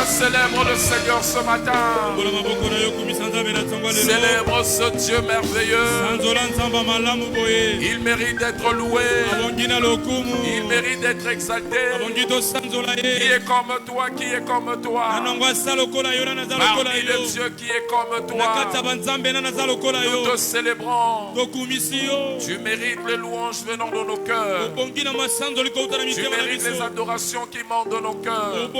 Célèbre le Seigneur ce matin. Célèbre ce Dieu merveilleux. Il mérite d'être loué. Il mérite d'être exalté. Qui est comme toi? Qui est comme toi? Parmi les dieux qui est comme toi. Nous te célébrons. Tu mérites les louanges venant de nos cœurs. Tu mérites les adorations qui montent de nos cœurs.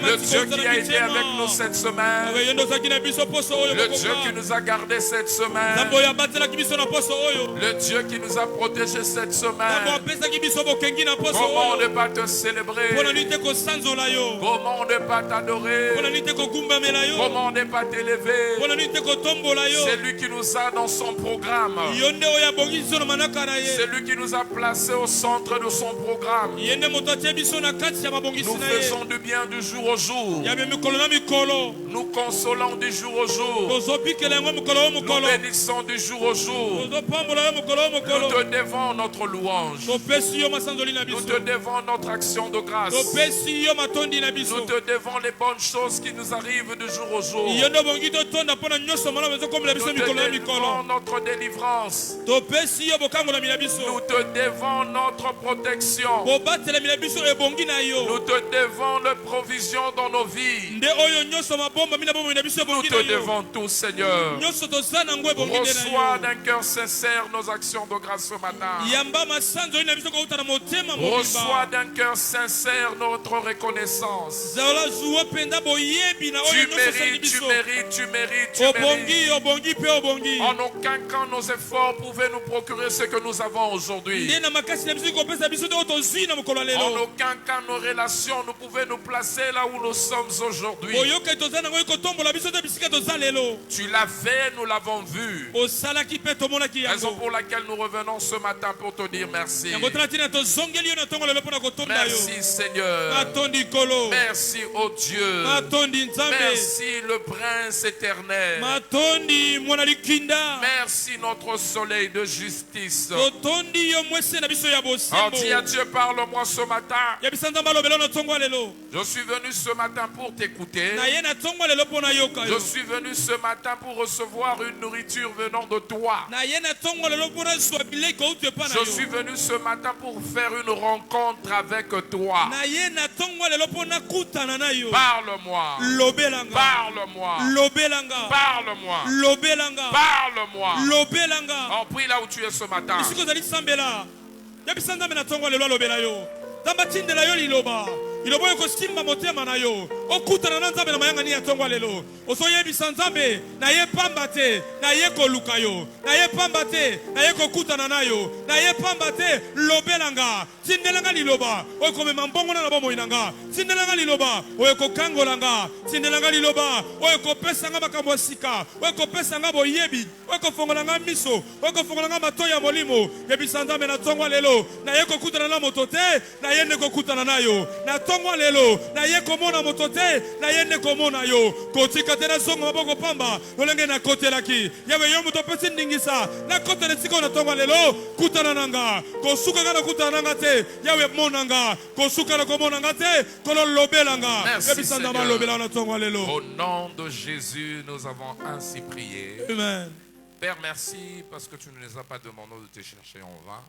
Le Dieu qui a été avec nous cette semaine. Le Dieu qui nous a gardés cette semaine. Le Dieu qui nous a protégés cette semaine. Comment ne pas te célébrer? Comment ne pas t'adorer? Comment ne pas t'élever? C'est lui qui nous a dans son programme. C'est lui qui nous a placés au centre de son programme. Nous faisons du bien du jour au jour. Nous consolons du jour au jour. Nous bénissons du jour au jour. Nous te devons notre louange. Nous te devons notre action de grâce. Nous te devons les bonnes choses qui nous arrivent du jour au jour. Nous te devons notre délivrance. Nous te devons notre protection. Nous te devons la provision dans nos vies. Nous te devons tout, Seigneur. Reçois d'un cœur sincère nos actions de grâce ce matin. Reçois d'un cœur sincère notre reconnaissance. Tu mérites, tu mérites, tu mérites, tu mérites. En aucun cas nos efforts pouvaient nous procurer ce que nous avons aujourd'hui. En aucun cas nos relations nous pouvaient nous placer là où nous sommes aujourd'hui. Tu l'as fait, nous l'avons vu. Raison pour laquelle nous revenons ce matin pour te dire merci. Merci Seigneur. Merci oh Dieu. Merci le Prince éternel. Merci notre soleil de justice. Oh dis à Dieu, parle-moi ce matin. Je suis venu ce matin pour t'écouter. Je suis venu ce matin pour recevoir une nourriture venant de toi. Je suis venu ce matin pour faire une rencontre avec toi. Parle-moi. Parle-moi. Parle-moi. Parle-moi. On prie là où tu es ce matin. ilobo yoko simba motema na yo okutana na nzambe na mayanga ni atongwa lelo osoyebisa nzambe na ye pamba te na ye koluka yo na ye pamba te na ye kokutana na yo na ye pamba te lobelanga tindelanga liloba okomema mbongo na bomo inanga tindelanga liloba oyokokangolanga tindelanga liloba oyokopesanga makambo sika oyokopesanga boyebi oyokofongolanga miso oyokofongolanga matoya molimo yebisa nzambe na tongwa lelo na ye kokutana na moto te na ye ne kokutana na yo na tongwa lelo na ye komona moto te na yende komona yo kotika te na zongo maboko pamba olenge na kotelaki yawe yo muto pesi ndingisa na kotele siko na tonga lelo kutana nanga kosuka kana kutana nanga te yawe monanga kosuka na komona nanga te kono lobelanga ebisanda ma lobela na tonga lelo. Au nom de Jésus nous avons ainsi prié. Amen. Père, merci parce que tu ne nous as pas demandé de te chercher en vain.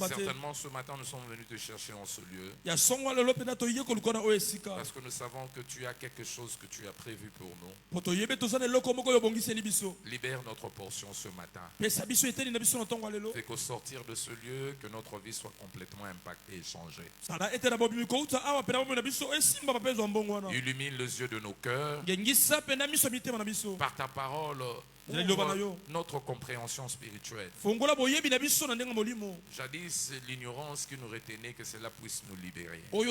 Certainement ce matin nous sommes venus te chercher en ce lieu. Parce que nous savons que tu as quelque chose que tu as prévu pour nous. Libère notre portion ce matin. Fais qu'au sortir de ce lieu, que notre vie soit complètement impactée et changée. Illumine les yeux de nos cœurs. Par ta parole, ouvre notre compréhension spirituelle. Jadis, l'ignorance qui nous retenait, que cela puisse nous libérer. Au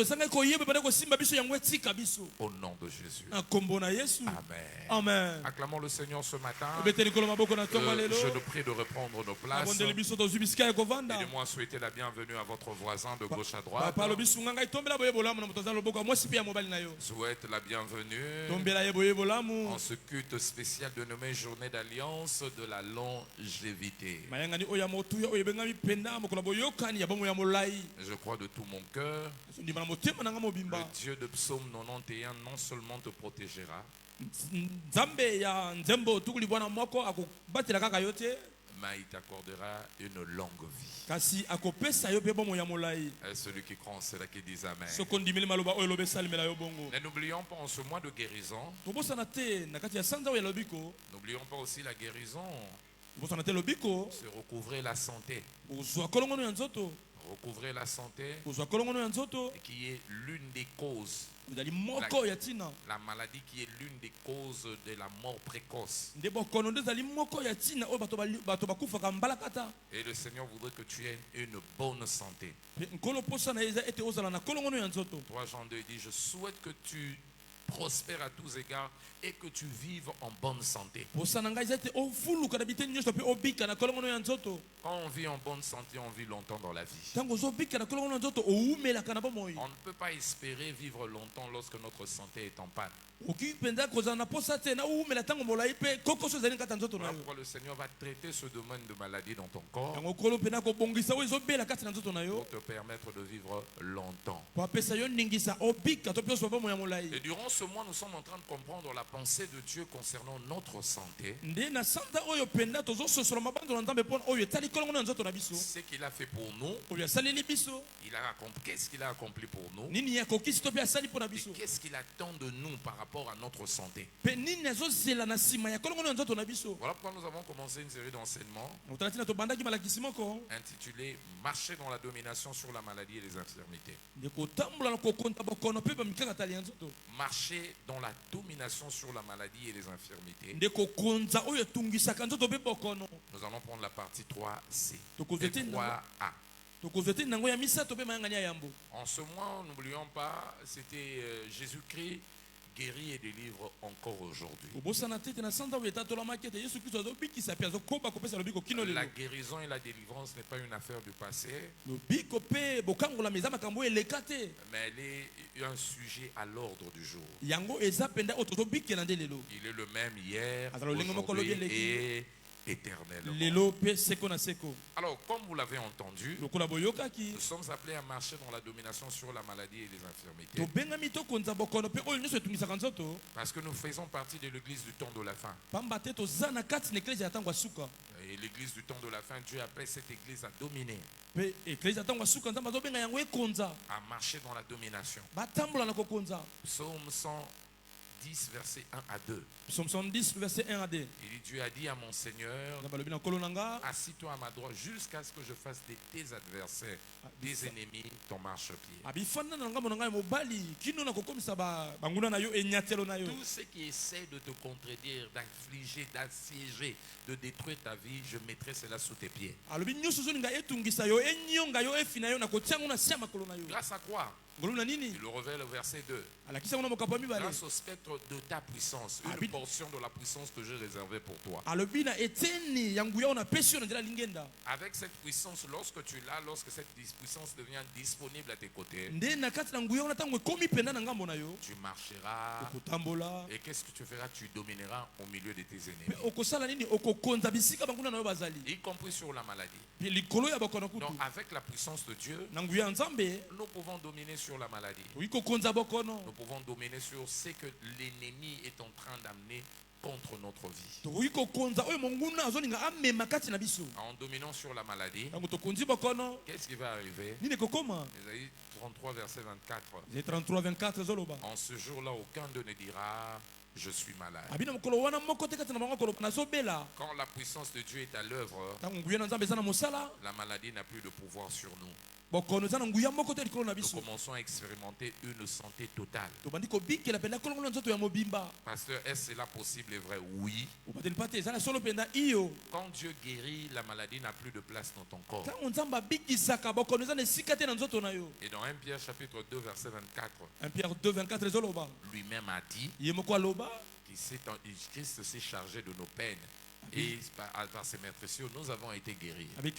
nom de Jésus. Amen. Amen. Acclamons le Seigneur ce matin. Je nous prie de reprendre nos places. Aidez-moi souhaiter la bienvenue à votre voisin de gauche à droite. Souhaite la bienvenue en ce culte spécial dénommé Journée d'Alliance de la longévité. Je crois de tout mon cœur, le Dieu de Psaume 91 non seulement te protégera, mais il t'accordera une longue vie. Et celui qui croit en cela qui dit Amen. Mais n'oublions pas en ce mois de guérison, n'oublions pas aussi la guérison, c'est recouvrer la santé. Recouvrer la santé, et qui est l'une des causes. La maladie qui est l'une des causes de la mort précoce. Et le Seigneur voudrait que tu aies une bonne santé. 3 Jean 2 dit, je souhaite que tu prospères à tous égards et que tu vives en bonne santé. Quand on vit en bonne santé, on vit longtemps dans la vie. On ne peut pas espérer vivre longtemps lorsque notre santé est en panne. Voilà pourquoi le Seigneur va traiter ce domaine de maladie dans ton corps pour te permettre de vivre longtemps. Et durant ce mois, nous sommes en train de comprendre la pensée de Dieu concernant notre santé. Ce qu'il a fait pour nous, qu'est-ce qu'il a accompli pour nous, et qu'est-ce qu'il attend de nous par rapport à notre santé. Voilà pourquoi nous avons commencé une série d'enseignements intitulée Marcher dans la domination sur la maladie et les infirmités. Marcher dans la domination sur la maladie et les infirmités. Nous allons prendre la partie 3C et 3A. En ce mois, n'oublions pas, c'était Jésus-Christ guérit et délivre encore aujourd'hui. La guérison et la délivrance n'est pas une affaire du passé, mais elle est un sujet à l'ordre du jour. Il est le même hier, aujourd'hui et éternellement. Alors, comme vous l'avez entendu, nous sommes appelés à marcher dans la domination sur la maladie et les infirmités. Parce que nous faisons partie de l'église du temps de la fin. Et l'église du temps de la fin, Dieu appelle cette église à dominer, à marcher dans la domination. Psaume 110, verset 1 à 2. Psaume 110, verset 1 à 2. Il dit, Dieu a dit à mon Seigneur, assis-toi à ma droite jusqu'à ce que je fasse de tes adversaires, des ennemis, ton marchepied. Tout ce qui essaie de te contredire, d'affliger, d'assiéger, de détruire ta vie, je mettrai cela sous tes pieds. Grâce à quoi? Il le révèle au verset 2. Grâce au spectre de ta puissance, une portion de la puissance que j'ai réservée pour toi. Avec cette puissance, lorsque tu l'as, lorsque cette puissance devient disponible à tes côtés, tu marcheras. Et qu'est-ce que tu feras? Tu domineras au milieu de tes ennemis. Y compris sur la maladie. Donc avec la puissance de Dieu, nous pouvons dominer sur la maladie. Nous pouvons dominer sur ce que l'ennemi est en train d'amener contre notre vie. En dominant sur la maladie, qu'est-ce qui va arriver? Ésaïe 33 verset 24. En ce jour-là, aucun d'eux ne dira je suis malade. Quand la puissance de Dieu est à l'œuvre, la maladie n'a plus de pouvoir sur nous. Nous commençons à expérimenter une santé totale. Pasteur, est-ce cela possible et vrai? Oui. Quand Dieu guérit, la maladie n'a plus de place dans ton corps. Et dans 1 Pierre chapitre 2 verset 24, lui-même a dit Christ s'est chargé de nos peines. Et par ses meurtrissures, nous avons été guéris. Il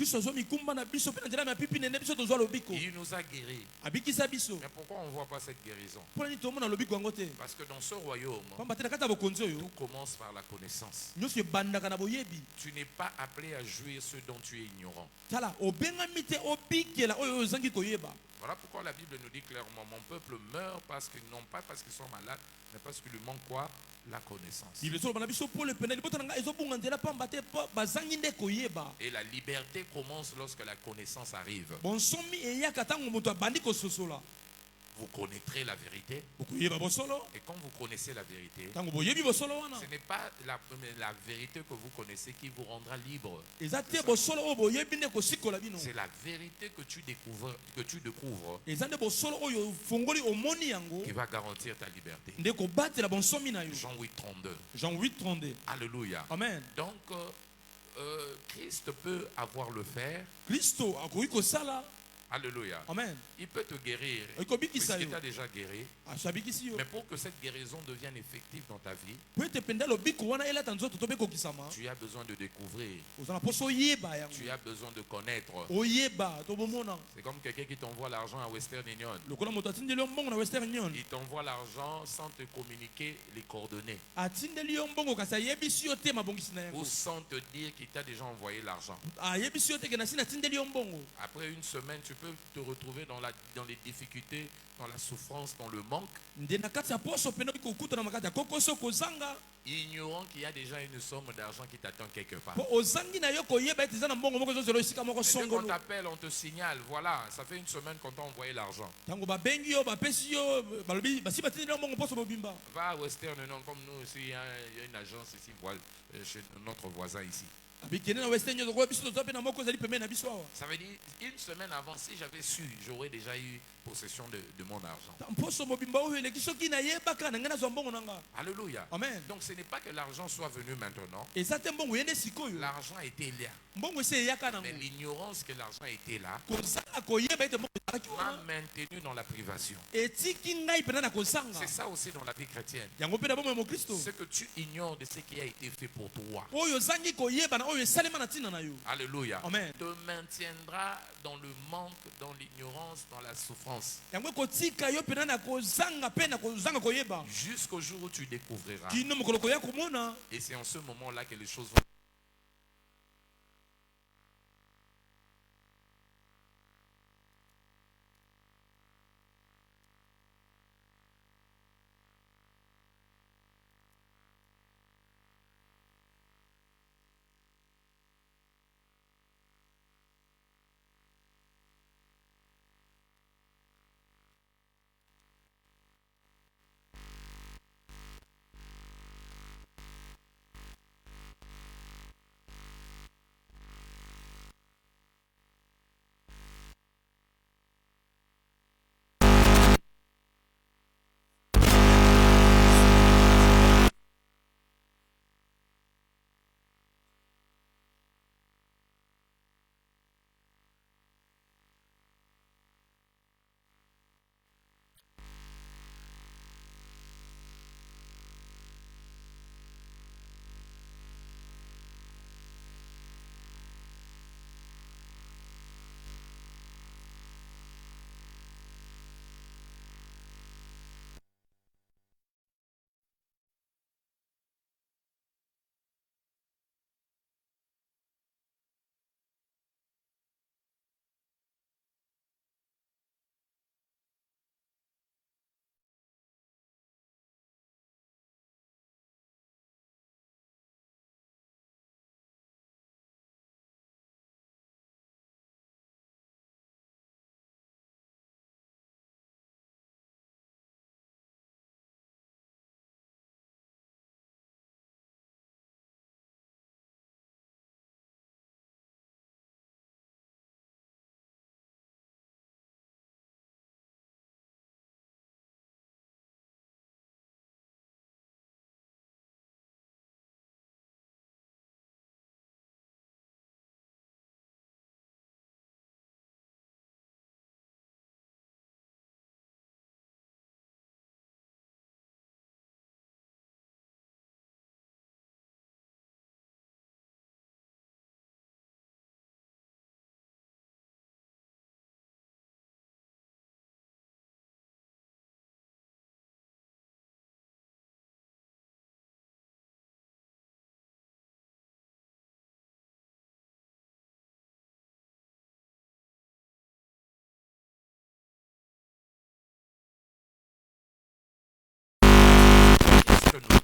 nous a guéris. Mais pourquoi on ne voit pas cette guérison? Parce que dans ce royaume, tout commence par la connaissance. Tu n'es pas appelé à jouir ce dont tu es ignorant. Voilà pourquoi la Bible nous dit clairement, mon peuple meurt non pas parce qu'ils sont malades, mais parce qu'il lui manque quoi? La connaissance. Et la liberté commence lorsque la connaissance arrive. Vous connaîtrez la vérité. Et quand vous connaissez la vérité, ce n'est pas la vérité que vous connaissez qui vous rendra libre. C'est la vérité que tu découvres qui va garantir ta liberté. Jean 8:32. Alléluia. Amen. Donc, Christ peut avoir le faire. Alléluia. Amen. Il peut te guérir. Il t'a déjà guéri. Mais pour que cette guérison devienne effective dans ta vie, tu as besoin de découvrir. Tu as besoin de connaître. C'est comme quelqu'un qui t'envoie l'argent à Western Union. Il t'envoie l'argent sans te communiquer les coordonnées. Ou sans te dire qu'il t'a déjà envoyé l'argent. Après une semaine, tu peux te retrouver dans les difficultés, dans la souffrance, dans le manque, ignorant qu'il y a déjà une somme d'argent qui t'attend quelque part. Et dès qu'on t'appelle, on te signale, voilà, ça fait une semaine qu'on t'a envoyé l'argent. Va à Western Union, comme nous aussi, il y a une agence ici, chez notre voisin ici. Ça veut dire, une semaine avant, si j'avais su, j'aurais déjà eu possession de mon argent. Alléluia. Amen. Donc ce n'est pas que l'argent soit venu maintenant. L'argent était là. Mais l'ignorance que l'argent était là m'a maintenu dans la privation. C'est ça aussi dans la vie chrétienne. Ce que tu ignores de ce qui a été fait pour toi. Alléluia. Amen. Te maintiendra dans le manque, dans l'ignorance, dans la souffrance. Jusqu'au jour où tu découvriras. Et c'est en ce moment-là que les choses vont.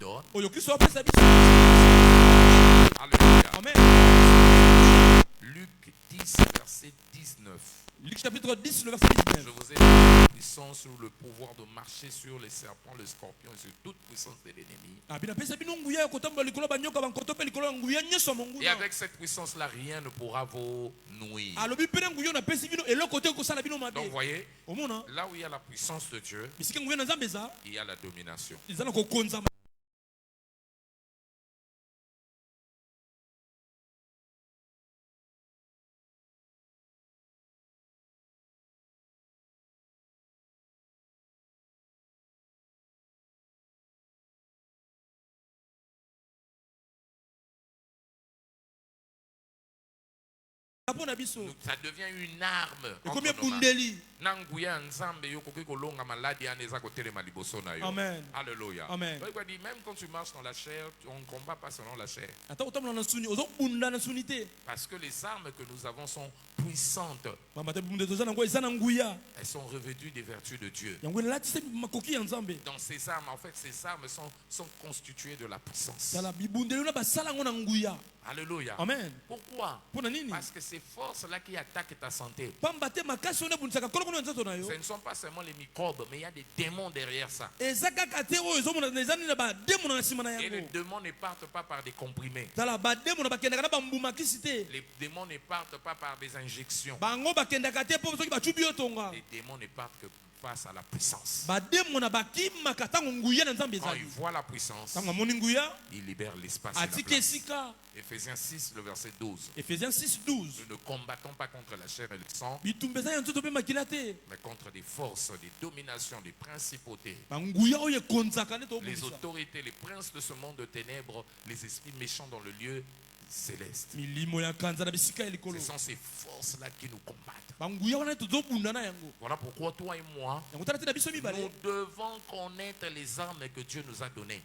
donne. Alléluia. Amen. Luc 10, verset 19. Luc chapitre 10, le verset 19. Je vous ai donné la puissance sur le pouvoir de marcher sur les serpents, les scorpions et sur toute puissance de l'ennemi. Et avec cette puissance-là, rien ne pourra vous nuire. Donc vous voyez, là où il y a la puissance de Dieu, il y a la domination. Ça devient une arme. Amen. Alléluia. Amen. Même quand tu marches dans la chair, on ne combat pas selon la chair. Parce que les armes que nous avons sont puissantes. Elles sont revêtues des vertus de Dieu. Dans ces armes, en fait, ces armes sont constituées de la puissance. Alléluia. Amen. Pourquoi? Parce que ces forces-là qui attaquent ta santé, ce ne sont pas seulement les microbes, mais il y a des démons derrière ça. Et les démons ne partent pas par des comprimés. Les démons ne partent pas par des injections. Les démons ne partent que face à la puissance. Quand il voit la puissance, il libère l'espace et la place. Éphésiens 6, le verset 12. Éphésiens 6, 12. Nous ne combattons pas contre la chair et le sang, mais contre des forces, des dominations, des principautés, les autorités, les princes de ce monde de ténèbres, les esprits méchants dans le lieu céleste. Ce sont ces forces-là qui nous combattent. Voilà pourquoi toi et moi, nous devons connaître les armes que Dieu nous a données.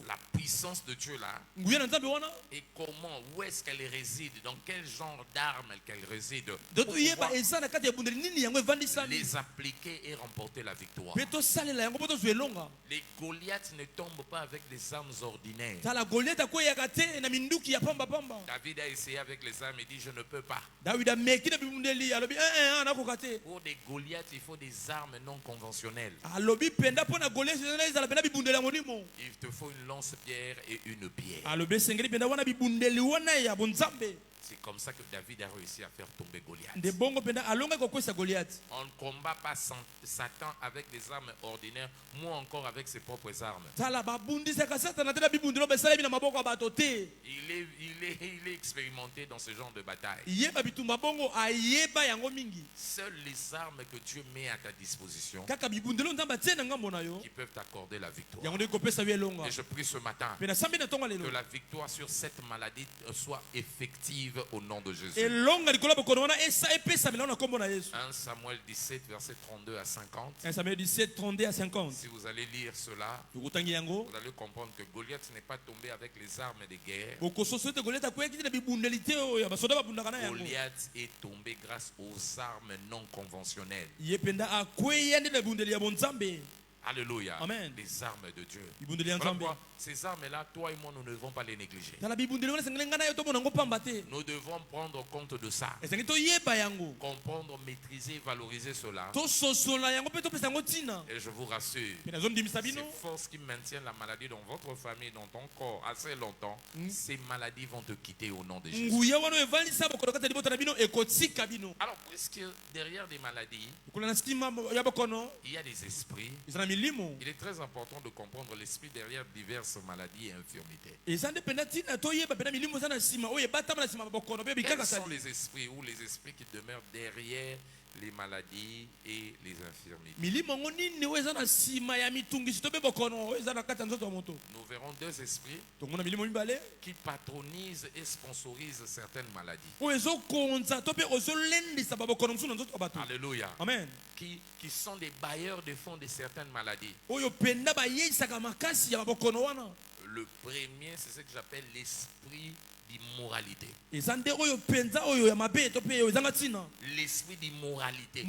La puissance de Dieu là, et comment, où est-ce qu'elle réside, dans quel genre d'armes qu'elle réside, pour les appliquer et remporter la victoire. Les Goliaths ne tombent pas avec des armes ordinaires. David a essayé avec les armes et dit je ne peux pas. Pour des Goliaths, il faut des armes non conventionnelles. Il te faut une lance-pierre et une pierre. C'est comme ça que David a réussi à faire tomber Goliath. On ne combat pas Satan avec des armes ordinaires, moins encore avec ses propres armes. Il est expérimenté dans ce genre de bataille. Seules les armes que Dieu met à ta disposition qui peuvent t'accorder la victoire. Et je prie ce matin que la victoire sur cette maladie soit effective au nom de Jésus. 1 Samuel 17, verset 32 à 50. 1 Samuel 17, 32 à 50. Si vous allez lire cela, vous allez comprendre que Goliath n'est pas tombé avec les armes de guerre. Goliath est tombé grâce aux armes non conventionnelles. Alléluia. Amen. Les armes de Dieu. Voilà, ces armes-là, toi et moi, nous ne devons pas les négliger. Nous devons prendre compte de ça. Comprendre, maîtriser, valoriser cela. Et je vous rassure, ces forces qui maintiennent la maladie dans votre famille, dans ton corps, assez longtemps, ces maladies vont te quitter au nom de Jésus. Alors, puisque derrière des maladies, il y a des esprits, il est très important de comprendre l'esprit derrière diverses maladies et infirmités. Quels sont les esprits ou les esprits qui demeurent derrière les maladies et les infirmités? Nous verrons deux esprits qui patronisent et sponsorisent certaines maladies. Alléluia. Amen. Qui sont des bailleurs de fonds de certaines maladies. Le premier, c'est ce que j'appelle l'esprit d'immoralité. L'esprit d'immoralité.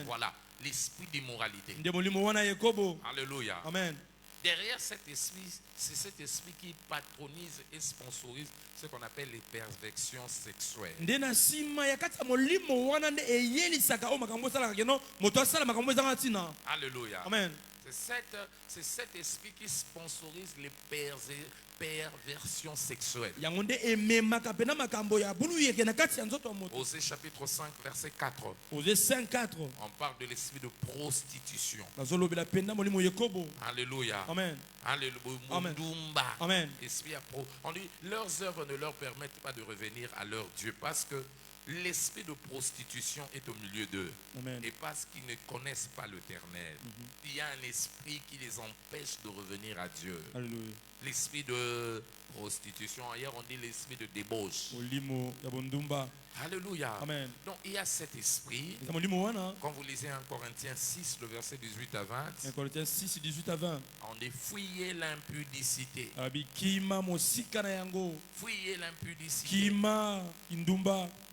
Voilà. l'esprit d'immoralité. Alléluia. Amen. Derrière cet esprit, c'est cet esprit qui patronise et sponsorise ce qu'on appelle les perversions sexuelles. Alléluia. Amen. C'est cet esprit qui sponsorise les perversions sexuelles. Osée chapitre 5 verset 4. On parle de l'esprit de prostitution. Alléluia. Amen. Alléluia. Amen. On dit leurs œuvres ne leur permettent pas de revenir à leur Dieu parce que l'esprit de prostitution est au milieu d'eux. Et parce qu'ils ne connaissent pas l'Éternel. Il y a un esprit qui les empêche de revenir à Dieu. L'esprit de prostitution. Ailleurs on dit l'esprit de débauche. Alléluia. Amen. Donc il y a cet esprit. Quand vous lisez en Corinthiens 6, le verset 18 à 20. Corinthiens 6, 18 à 20. On dit fuyez l'impudicité. Fuyez l'impudicité.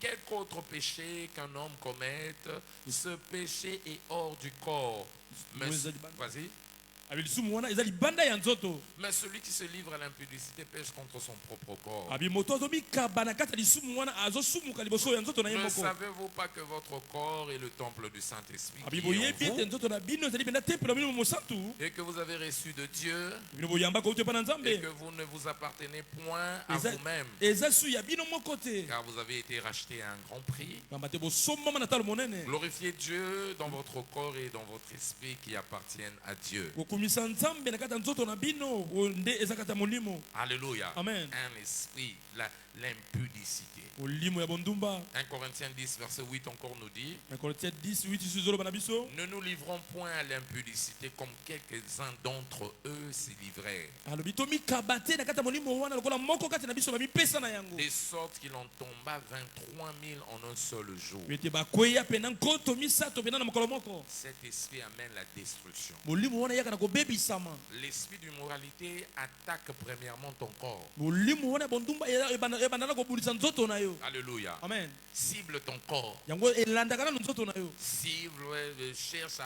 Quelque autre péché qu'un homme commette, ce péché est hors du corps. Vas-y. Mais celui qui se livre à l'impudicité pêche contre son propre corps. Ne savez-vous pas que votre corps est le temple du Saint-Esprit qui est en vous, et que vous avez reçu de Dieu et que vous ne vous appartenez point à vous-même, car vous avez été racheté à un grand prix. Glorifiez Dieu dans votre corps et dans votre esprit qui appartiennent à Dieu. Alléluia. Amen. Un esprit, l'impudicité. 1 Corinthiens 10 verset 8 encore nous dit: ne nous livrons point à l'impudicité comme quelques-uns d'entre eux s'y livrèrent, de sorte qu'il en tomba 23 000 en un seul jour. Cet esprit amène la destruction. L'esprit d'immoralité attaque premièrement ton corps. Alléluia. Amen. Cible ton corps. Cible, cherche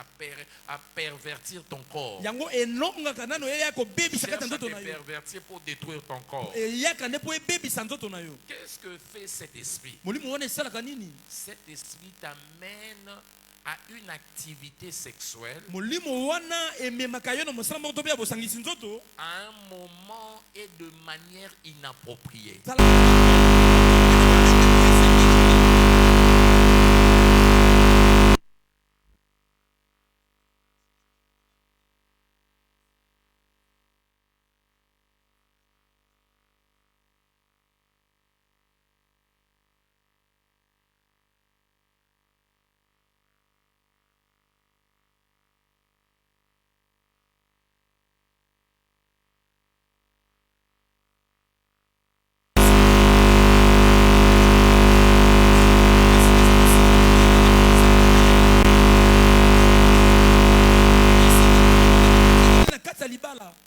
à pervertir ton corps. Cherche à te pervertir pour détruire ton corps. Qu'est-ce que fait cet esprit? Cet esprit t'amène à une activité sexuelle à un moment et de manière inappropriée.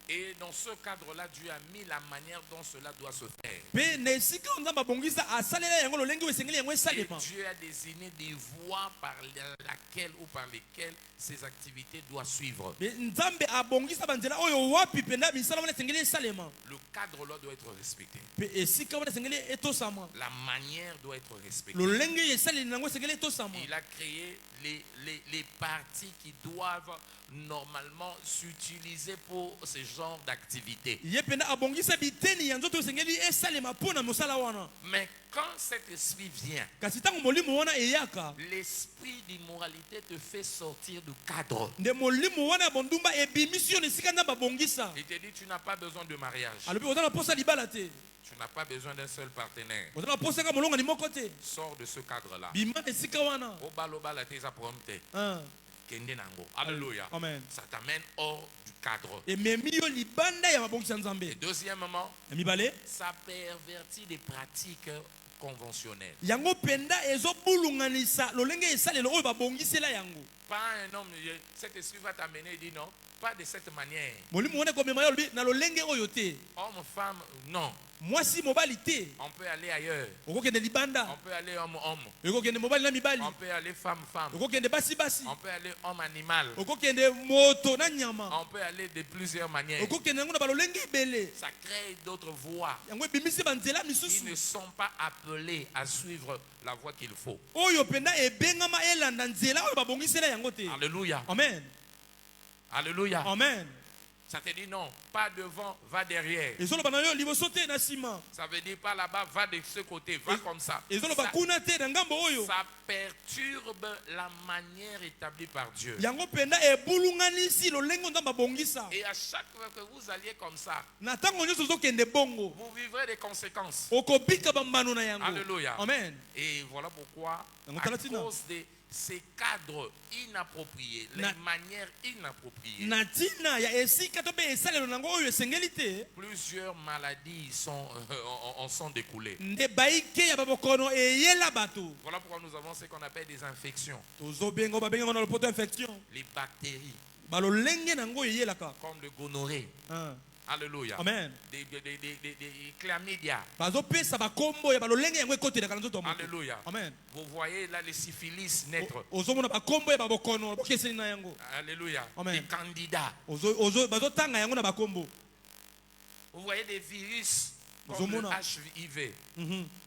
Et dans ce cadre-là, Dieu a mis la manière dont cela doit se faire. Et Dieu a désigné des voies par laquelle ou par lesquelles ces activités doivent suivre. Le cadre-là doit être respecté. La manière doit être respectée. Il a créé les parties qui doivent normalement s'utiliser pour ce genre d'activité. Mais quand cet esprit vient, l'esprit d'immoralité te fait sortir du cadre. Il te dit tu n'as pas besoin de mariage. Tu n'as pas besoin d'un seul partenaire. Sors de ce cadre-là. Alléluia. Amen. Ça t'amène hors du cadre. Et deuxièmement, ça pervertit des pratiques conventionnelles. Pas un homme, cet esprit va t'amener et dit non, pas de cette manière. Homme, femme, non. On peut aller ailleurs. On peut aller homme. On peut aller femme. On peut aller homme animal. On peut aller de plusieurs manières. Ça crée d'autres voies qui ne sont pas appelées à suivre la voie qu'il faut. Alléluia. Amen. Alléluia. Amen. Ça te dit non, pas devant, va derrière. Ça veut dire pas là-bas, va de ce côté, va comme ça. Ça perturbe la manière établie par Dieu. Et à chaque fois que vous alliez comme ça, vous vivrez des conséquences. Alléluia. Amen. Et voilà pourquoi, à cause de ces cadres inappropriés, les manières inappropriées, plusieurs maladies en sont découlées. Voilà pourquoi nous avons ce qu'on appelle des infections. Les bactéries, comme le gonorrhée. Alléluia. Amen. Des chlamydia. Alléluia. Amen. Vous voyez là les syphilis naître. Alléluia. Amen. Des candidats. Vous voyez des virus comme le HIV.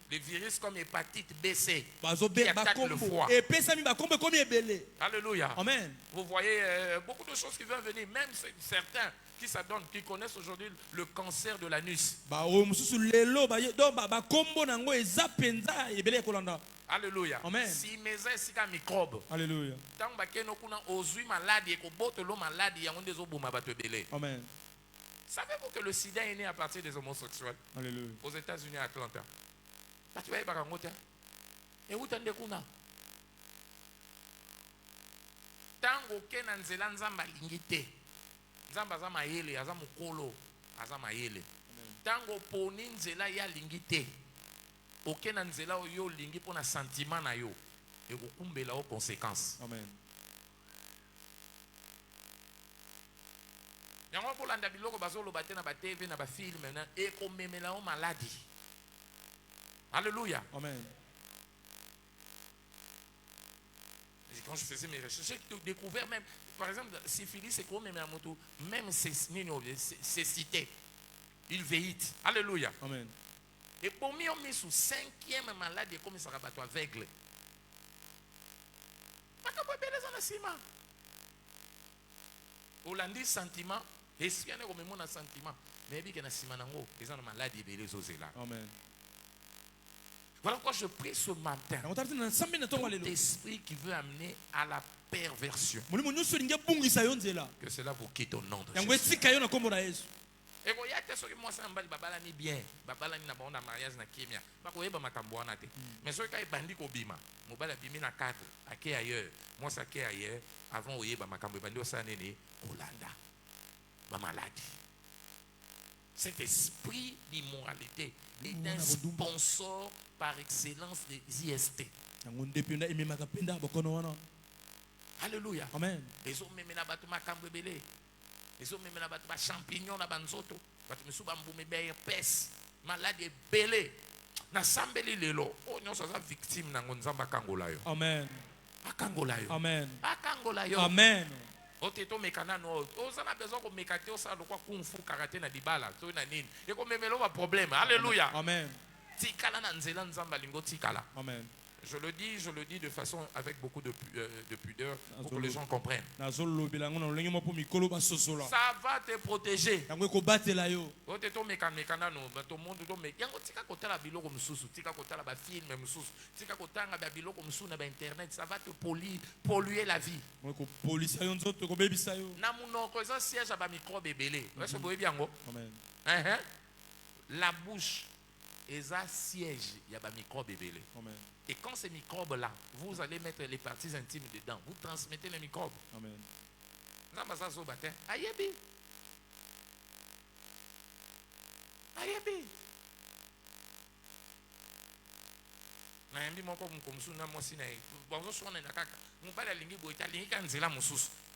Des virus comme hépatite BC qui attaquent le foie. Alléluia. Amen. Vous voyez beaucoup de choses qui vont venir. Même certains qui s'adonnent, qui connaissent aujourd'hui le cancer de l'anus. Alléluia. Amen. Si mes c'est un microbe. Alléluia. Tant que nous avons osé maladie et que boto maladie, il y a des obus belé. Amen. Savez-vous que le sida est né à partir des homosexuels? Alléluia. Aux États-Unis à Atlanta. Tu vas y avoir et où t'en découvres? Tango kenan nzela nzamba lingite. Nzamba za mayele, aza mukolo, aza mayele. Tango poni nzela ya lingite. Okena nzela yo lingi pona sentiment na yo. Et vous kumbela aux conséquences. Amen. Yango polanda biloko bazolo bate na ba TV na ba film na e ko memela o maladie. Alléluia. Amen. Et quand je faisais mes recherches, j'ai découvert même, par exemple, syphilis, c'est quoi même à moto, même c'est cité. Il véhite. Alléluia. Amen. Et pour moi, on met sous 5e maladie comme ça rabattu aveugle. Pas qu'à pas belle dans le ciment. Hollandi sentiment, est-ce qu'il y a un moment de sentiment? Mais il y a un ciment nango, ils ont une maladie belle là. Amen. Voilà pourquoi je prie ce matin. Tout esprit qui veut amener à la perversion, que cela vous quitte au nom de Jésus. Et vous voyez, ce que moi, c'est un bal babalani bien. Babalani na bon mariage na kimia. Pas qu'on ait pas makambo anate. Mais ce qui est bandit au bima. Mobile bimi na cadre. À qui ailleurs. Moi, ça qui ailleurs. Avant, vous voyez, ba makambo bandi au sanéné. Hollanda. Ma maladie. Cet esprit d'immoralité est un sponsor par excellence des IST. Alléluia. Amen. Les hommes même là-bas tout makambo belé. Les hommes même là-bas tout champignons là-bas nzoto. Batu misuba mbume be pes. Maladie belé. Na sambeli lelo. Oh non ça victime na ngonzamba kangola yo. Amen. Akangola yo. Amen. Akangola yo. Amen. Oteto mekana no. Osana besoin ko mekate osa lokwa kung fu karaté na dibala. To na nini. E ko memelo ba problème. Alléluia. Amen. Tikala na nzela nzamba lingo tikala. Amen. Je le dis de façon avec beaucoup de pudeur pour que les gens comprennent. Ça va te protéger. Ça va te polluer la vie. La bouche est un siège, il y a des microbes. Et quand ces microbes-là, vous allez mettre les parties intimes dedans, vous transmettez les microbes. Amen. Ayebi. Ayebi.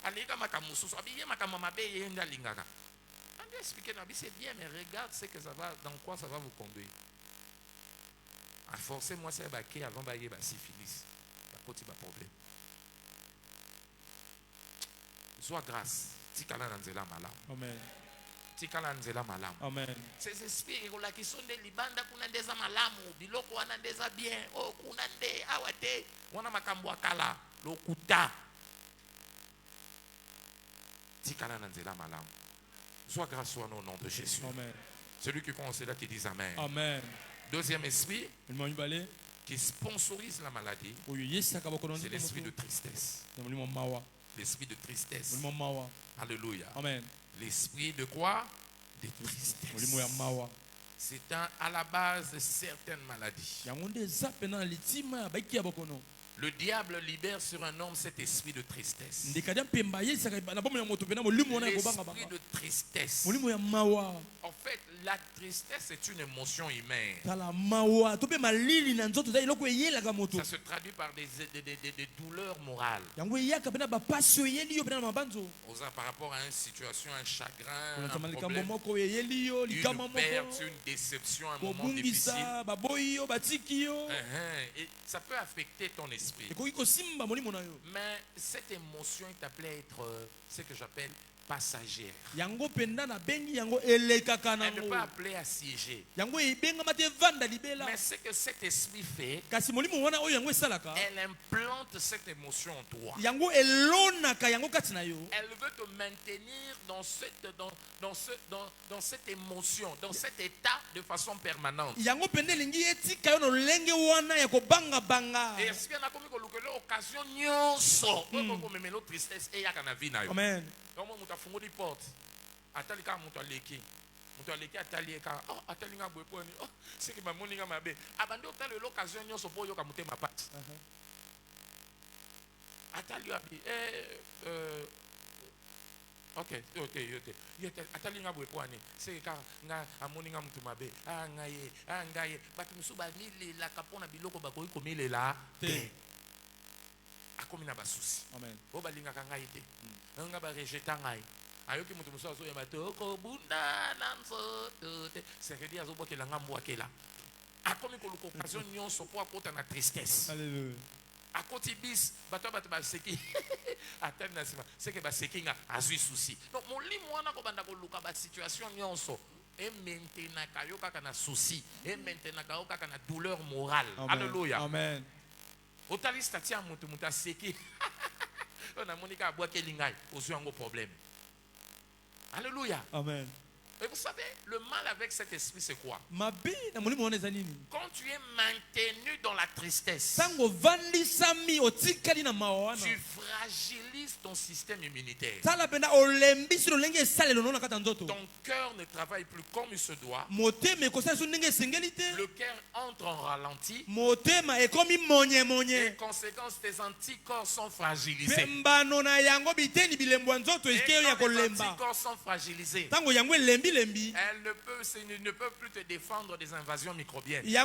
alika makamususu abiye makamamabe yenda lingaka. On lui expliquer c'est bien mais regarde ce que ça va dans quoi ça va vous conduire. A forcer moi c'est baquer avant bailler ba syphilis. La côté ba problème. Sois grâce. Tikala nanzela malam. Amen. Tikala nanzela malam. Amen. Ces esprits qui sont des libanda kuna ndeza malamu biloko wana ndeza bien oh kuna nde awate wana makambo akala lokuta. Tikala nanzela malam. Sois grâce au nom de Jésus. Amen. Celui qui pense là qui dit Amen. Amen. Deuxième esprit qui sponsorise la maladie, c'est l'esprit de tristesse. L'esprit de tristesse. Alléluia. Amen. L'esprit de quoi? De tristesse. C'est à la base de certaines maladies. Le diable libère sur un homme cet esprit de tristesse. L'esprit de tristesse. En fait, la tristesse est une émotion humaine. Ça se traduit par des douleurs morales. Par rapport à une situation, un chagrin, un problème, une perte, une déception, un moment difficile. Et ça peut affecter ton esprit. Mais cette émotion est appelée à être ce que j'appelle passagère. Elle ne peut pas appeler à siéger. Mais ce que cet esprit fait, elle implante cette émotion en toi. Elle veut te maintenir dans cette émotion, dans cet état de façon permanente. Et est-ce qu'il y a l'occasion de tristesse et Amen. donc moi muta fungo di porte atali ka muta leki atali ka oh atali nga bweponi oh c'est que ma moninga mabe abandi otali l'occasion nyonso po yoka mutema pati atali abi ok atali nga bweponi c'est ka nga amoninga mutu mabe ngaye batu musuba mile la kapona biloko bakoyi komilela te akomina ba souci. Amen. Bo balinga ka ngai te. Nga ba rejeta ngai. Ayoki mutu muso azo yeba to ko bunda nanzo te. C'est que dia zo bokela ngambo akela. Akomi ko luko occasion nyonso po akota na tristesse. Alléluia. Akoti bis bato ba seki. Atani na sima. C'est que ba seki nga azui souci. Donc mon li mwana ko banda ko luka ba situation nyonso. Et maintenant kayo kaka na souci. Et maintenant kayo kaka na douleur morale. Alléluia. Amen. Otalista tia mutu seki. On a monika aboua kelingai. Osu yango problème. Alléluia. Amen. Et vous savez, le mal avec cet esprit, c'est quoi? Quand tu es maintenu dans la tristesse, tu fragilises ton système immunitaire. Ton cœur ne travaille plus comme il se doit. Le cœur entre en ralenti. Et conséquence, tes anticorps sont fragilisés. Et quand les anticorps sont fragilisés, elle ne peut plus te défendre des invasions microbiennes. Et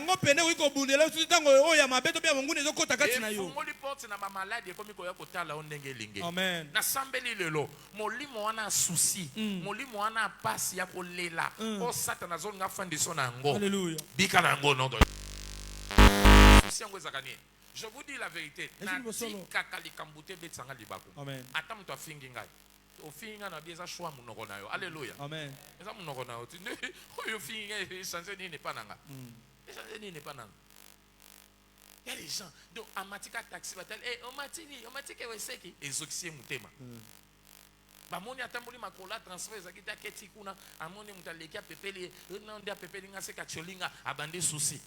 amen. Na sambeli lelo molimo wana souci molimo wana pasi ya kolela o satana zonga fandi sona ngo. Alléluia. Bika na ngo non. Je vous dis la vérité. Na tika likambute betsanga libako. Amen. Ata mtu afingi ngai. Ofinga na bieza shwa munoko na yo. Alléluia. Amen. Eza munoko na yo. Oyo finga changer ni ne pas nanga. Changer ni ne pas nanga. Il y a des gens donc amatika taxi batal omatiki weseki ezoxie mutema. Bamoni atambuli makola transfer zakita keti kuna amoni mutaleki apepeli nonde apepeli nga seka cholinga abande souci.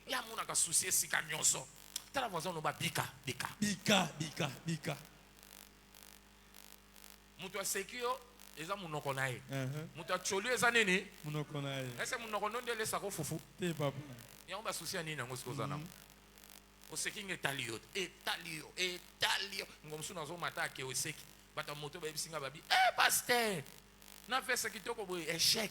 Ya muna ka souci esika nyonso. Tala voisin no ba bika. Mutu asekio eza munoko na ye. Mutu acholi eza nini? Munoko na ye. Ese munoko nonde lesa ko fufu. Te papa. Y'a ba souci nini ngo sikoza na. Oseki ngetalio. Ngomsu nazo matake oseki. Bata moto ba bisinga babi. Pasteur. Na veste kitoko boy échec.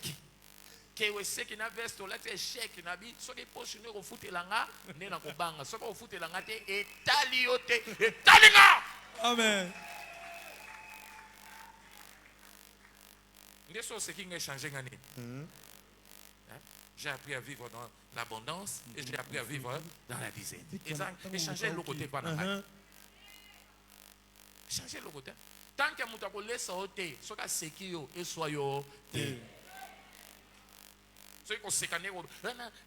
Ke oseki na veste olati échec na bi soki poche ne ko futelanga ne na ko banga. Soki ko futelanga te etalinga. Amen. J'ai appris à vivre dans l'abondance et j'ai appris à vivre dans la dizaine. Et changer le côté pas normal. Changer le côté. Tant que vous laisse ôter, ce que c'est qui et soyez. Ce qu'on s'est cané,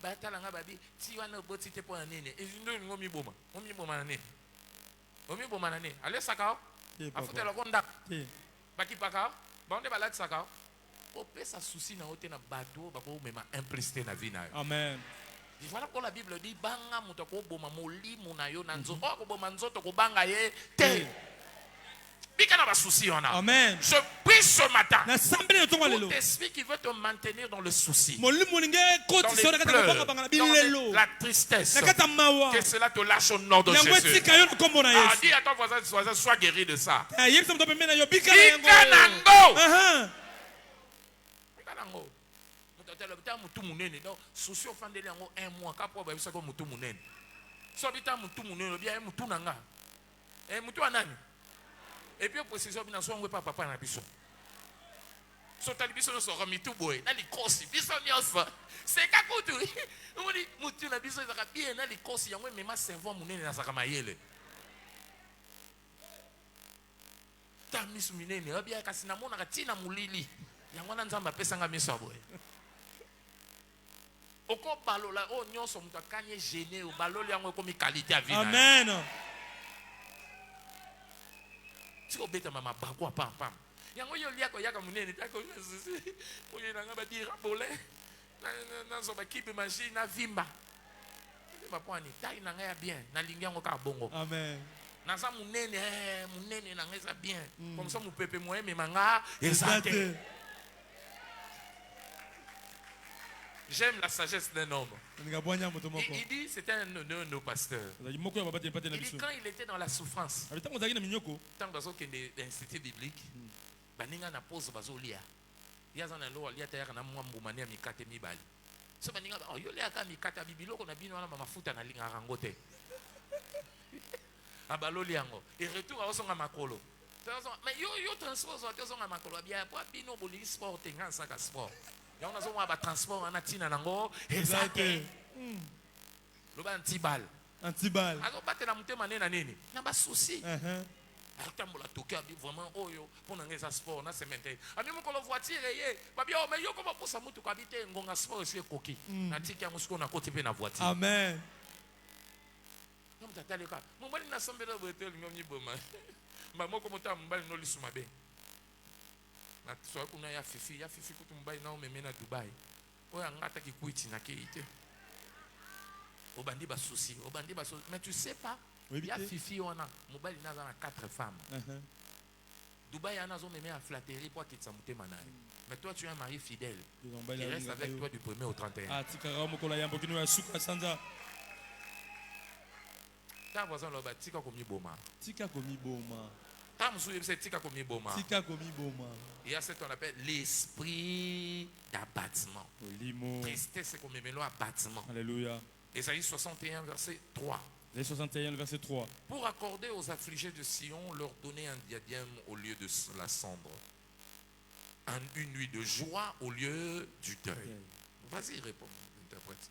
batalanga babi, si on a beau citer pour un nez, et je ne m'y boma, on m'y boma né. On m'y boma né. Allez, Saka, à foutre le contact. Baki Paka, bon, on est balade Saka. Au pire, ça souci na hôtel na bateau, bako même implicité na vie na. Amen. Voilà pourquoi la Bible dit banga mutako boma moli munayo nanzo. Oh, ko boma nzoto ko banga ye te. Bikana ba souci on a. Amen. Je prie ce matin. Na sambe ne tonga lelo. Tout esprit qui veut te maintenir dans le souci. Dans les pleurs, dans la tristesse. Que cela te lâche au nom de Jésus. Ah, dis à ton voisin, sois guéri de ça. Et puis, précision, bien sûr, on ne pas papa dans biso. So talibiso no so ramitu boy, na likosi, biso nyonso. C'est kakutu. On dit mutu na biso za bien na likosi, yango mema servant munene na saka mayele. Ta misu minene, obia kasi na mona katina mulili. Yango na nzamba pesa nga miso boy. Oko balola o nyonso mutu akanye gêné o baloli yango komi qualité à vie. Amen. Si on bête maman bakwa pam pam. Yango yo liako yaka munene tako sisi. Oye nanga ba dira bolé. Na so ba kipe machine na vimba. Ba pwani tai nanga ya bien. Na lingi yango ka bongo. Amen. Na sa munene nanga ça bien. Comme ça mon pepe moi mais manga exacté. J'aime la sagesse d'un homme. Il dit, c'était un de nos pasteurs. Il dit, quand il était dans la souffrance, tant que l'institut biblique, il a pose bazolia. Il y a un lot, il y a un mois de mikate mibali. So baninga, oh, yo le aka mikate bibilo ko na bino na mafuta na linga rangote. Abaloli yango. Et retour à songa makolo. Mais yo transpose à songa makolo bien pour bino boli sport tenga saka sport. Il y a un transport en Atina Nango. Exactement. Le bas antibal. Antibal. Alors, pas la montée mané nanini. N'a pas souci. Alors, la toqué vraiment oh yo pour n'engager ça sport na c'est maintenant. Ami mon colo voiture yé. Babi oh mais yo comment pour ça mutu kabité ngonga sport c'est coquille. Na tiki amusko na côté pe na voiture. Amen. Non t'attends ka. Mon bali na sombe na voiture ngomi boma. Ba moko mota mbali no lisuma be. Na soa kuna ya fifi kutumbai na umeme na Dubai. Oya ngata kikuiti na keite. Obandi ba souci, mais tu sais pas, il y a fifi on a mobile na za 4 femmes. Dubai ana zo meme à flatterie pour qu'il s'amute manai. Mais toi tu es un mari fidèle. Il reste avec toi du 1er au 31. Ah tikara mokola yambo kinu ya suka sanza. Ta voisin lo ba tika komi boma. Tika komi boma. Il y a ce qu'on appelle l'esprit d'abattement. Tristesse, c'est comme un abattement. Alléluia. Ésaïe 61, verset 3. Les 61, verset 3. Pour accorder aux affligés de Sion, leur donner un diadème au lieu de la cendre. Une nuit de joie au lieu du deuil. Vas-y, réponds, interprète.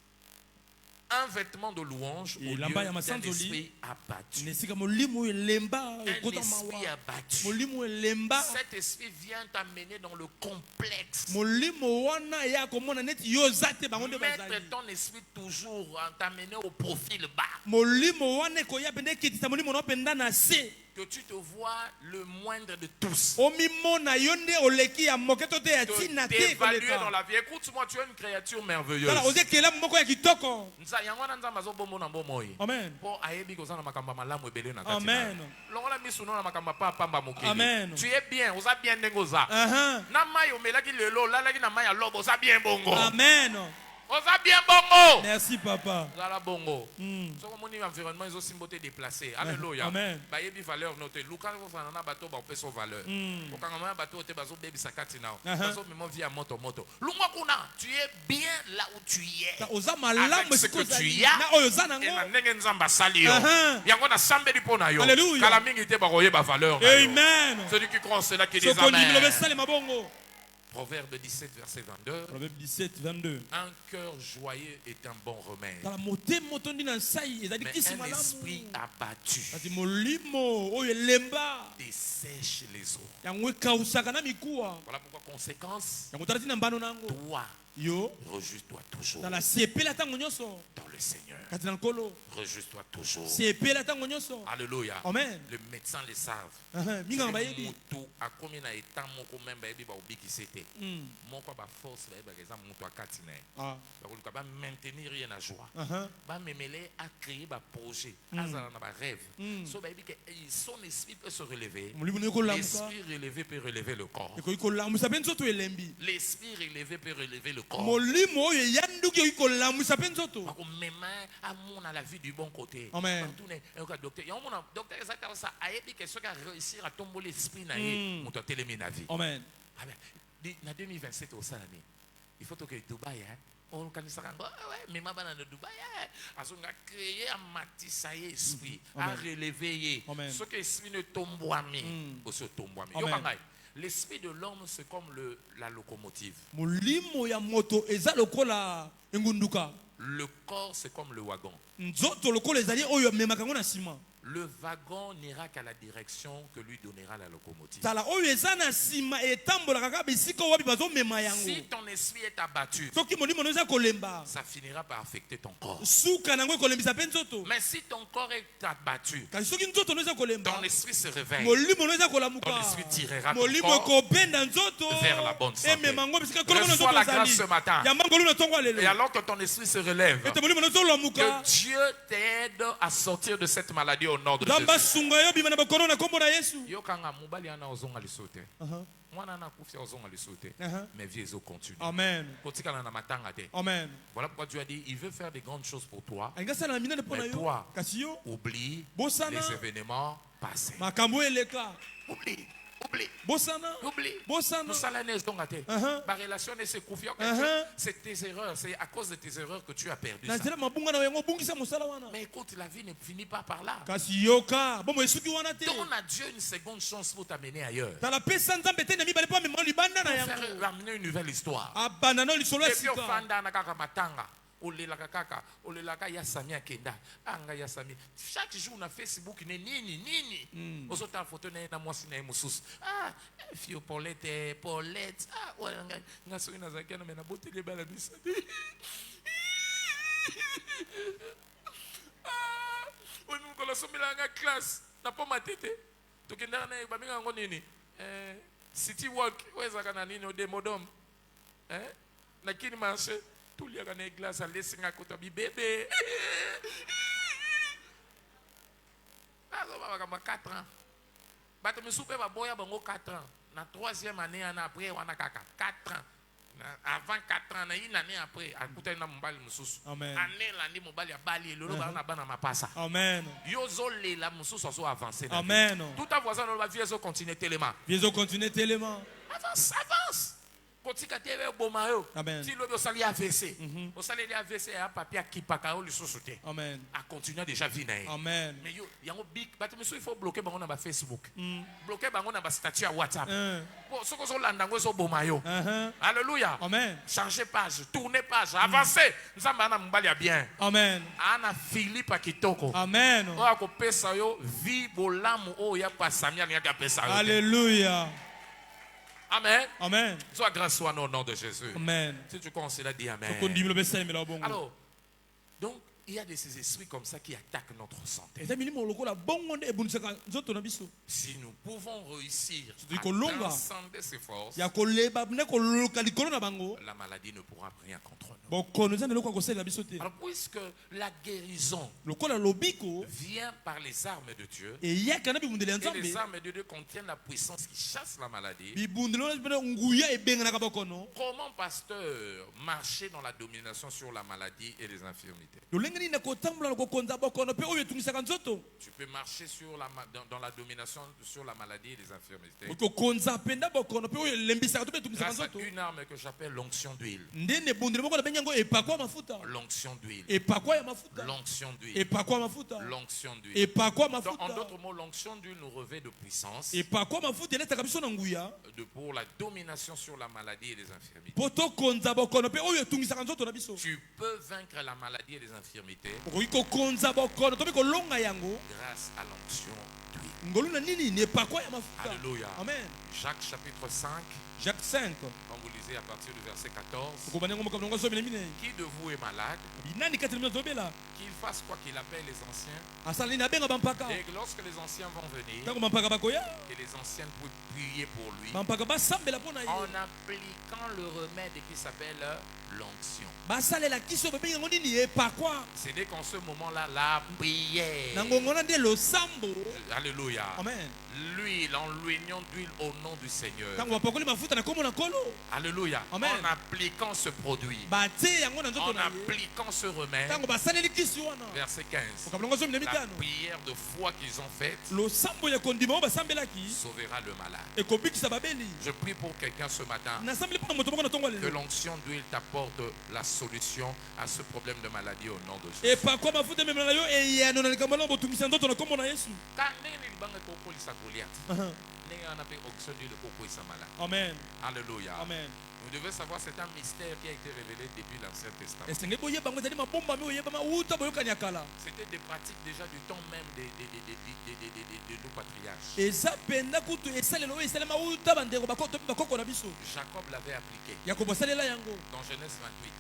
Un vêtement de louange au lieu d'un esprit abattu. Un esprit abattu. Cet esprit vient t'amener dans le complexe. Mettre ton esprit toujours en t'amener au profil bas. Que tu te vois le moindre de tous. T'évaluer dans la vie. Écoute-moi, tu es une créature merveilleuse. Amen. Amen. Tu es bien, osa bien nengoza. Amen. Osa bien bongo. Merci papa. Zala bongo. So mon environnement ils ont simboté déplacé. Alléluia. Amen. Ba yebi valeur noté. Luka ko fana bateau ba peso valeur. Ko kanga bateau te bazo baby sakati na. Bazo memo via moto. Lungwa kuna, tu es bien là où tu es. Oza malamu ce que tu y as. Et na ndenge nzamba sali yo. Yango na sambe di pona yo. Kala mingi te ba koyeba valeur. Amen. Celui qui croit c'est là qui dit amen. Proverbe 17, verset 22. Proverbe 17, 22. Un cœur joyeux est un bon remède. Mais un esprit abattu dessèche les eaux. Voilà pourquoi, conséquence, toi, rejouis-toi toujours dans le Seigneur. Rejouis-toi toujours. Alléluia. Amen. Le médecin le savent. Maintenir rien à joie. À créer un projet. Son esprit peut se relever. L'esprit relevé peut relever le corps. L'esprit relevé peut relever le corps. On a la vie du bon côté. Amen. Amen. En 2027 au Salami, il faut que Dubaï, on mais ma banane de Dubaï, a créé un matissage esprit, à relever. Ce que l'esprit ne tombe pas, aussi tombe pas. L'esprit de l'homme, c'est comme la locomotive. Le corps, c'est comme le wagon. Le wagon n'ira qu'à la direction que lui donnera la locomotive. Si ton esprit est abattu, ça finira par affecter ton corps. Mais si ton corps est abattu, ton esprit se réveille. Ton esprit tirera ton corps vers la bonne santé. Reçois la grâce ce matin. Et alors que ton esprit se relève, que Dieu t'aide à sortir de cette maladie au nom de Jésus. Mais vieux continue. Amen. Amen. Voilà pourquoi Dieu a dit il veut faire des grandes choses pour toi. Mais toi, oublie les événements passés. Oublie. Ma relation ne se confie c'est tes erreurs, c'est à cause de tes erreurs que tu as perdu ça. Mais écoute, la vie ne finit pas par là. Donne à Dieu une seconde chance pour t'amener ailleurs. Pour faire amener une nouvelle histoire. Et puis au fanda nakaka matanga. Chaque jour na Facebook nini osota photo na mwasi na mususu fio Paulette nga so ina zakia na mena botele bala bisa on ko la somela nga classe na po matete to kenda na ba minga ngo nini city walk weza kana nini o demodom na kini marché tout le monde est glace à laisser un côté bébé. Ah, ça va 4 ans. Bah, tu me soupes va boire 4 ans. La 3e année après, on a 4 ans. Avant 4 ans, une année après, à côté na mbali mususu. Amen. Année l'année mbali a bali lolo ba na bana mapasa. Amen. Yozo le la mususu so avancer. Amen. Tout à voisin on va viezo continuer tellement. Viezo continuer tellement. Avance. Amen. Si l'autre sali AVC, au sali AVC a papier qui pakao le sous-souté. Amen. A continuer déjà vivre. Amen. Mais yo, y a un big, il faut bloquer bango na Facebook. Bloquer bango na statut à WhatsApp. Bon, ce que so landango so bomayo. Alléluia. Amen. Changer page, tourner page, avancer. Nous avons na mbali bien. Amen. Ana Philippe Kitoko. Amen. O ako pesa yo vi bolamu o ya pasamia ni ya pesa yo. Alléluia. Amen. Amen. Sois grâce soit au nom de Jésus. Amen. Si tu considères, dis Amen. Alors, donc, il y a ces esprits comme ça qui attaquent notre santé. Si nous pouvons réussir à transcender ces forces, la maladie ne pourra rien contre nous. Alors, puisque la guérison vient par les armes de Dieu, et les armes de Dieu contiennent la puissance qui chasse la maladie, comment, pasteur, marcher dans la domination sur la maladie et les infirmités? Tu peux marcher dans la domination sur la maladie et les infirmités grâce à une arme que j'appelle l'onction d'huile. L'onction d'huile. L'onction d'huile. L'onction d'huile. En d'autres mots, l'onction d'huile nous revêt de puissance pour la domination sur la maladie et les infirmités. Tu peux vaincre la maladie et les infirmités grâce à l'onction d'huile. Alléluia. Amen. Jacques chapitre 5. Jacques 5. Quand vous lisez à partir du verset 14. Qui de vous est malade? Qu'il fasse quoi? Qu'il appelle les anciens. Et lorsque les anciens vont venir, que les anciens puissent prier pour lui en appliquant le remède qui s'appelle l'onction. C'est dès qu'en ce moment-là, la prière. Alléluia. Amen. L'huile, en l'union d'huile au nom du Seigneur. Alléluia. Amen. En appliquant ce produit, en appliquant ce remède, verset 15, la prière de foi qu'ils ont faite sauvera le malade. Je prie pour quelqu'un ce matin que l'onction d'huile t'apporte la solution à ce problème de maladie au nom de Jésus. Amen. Alléluia. Amen. Vous devez savoir, c'est un mystère qui a été révélé depuis l'Ancien Testament. C'était des pratiques déjà du temps même de nos patriarches. Jacob l'avait appliqué. Dans Genèse 28.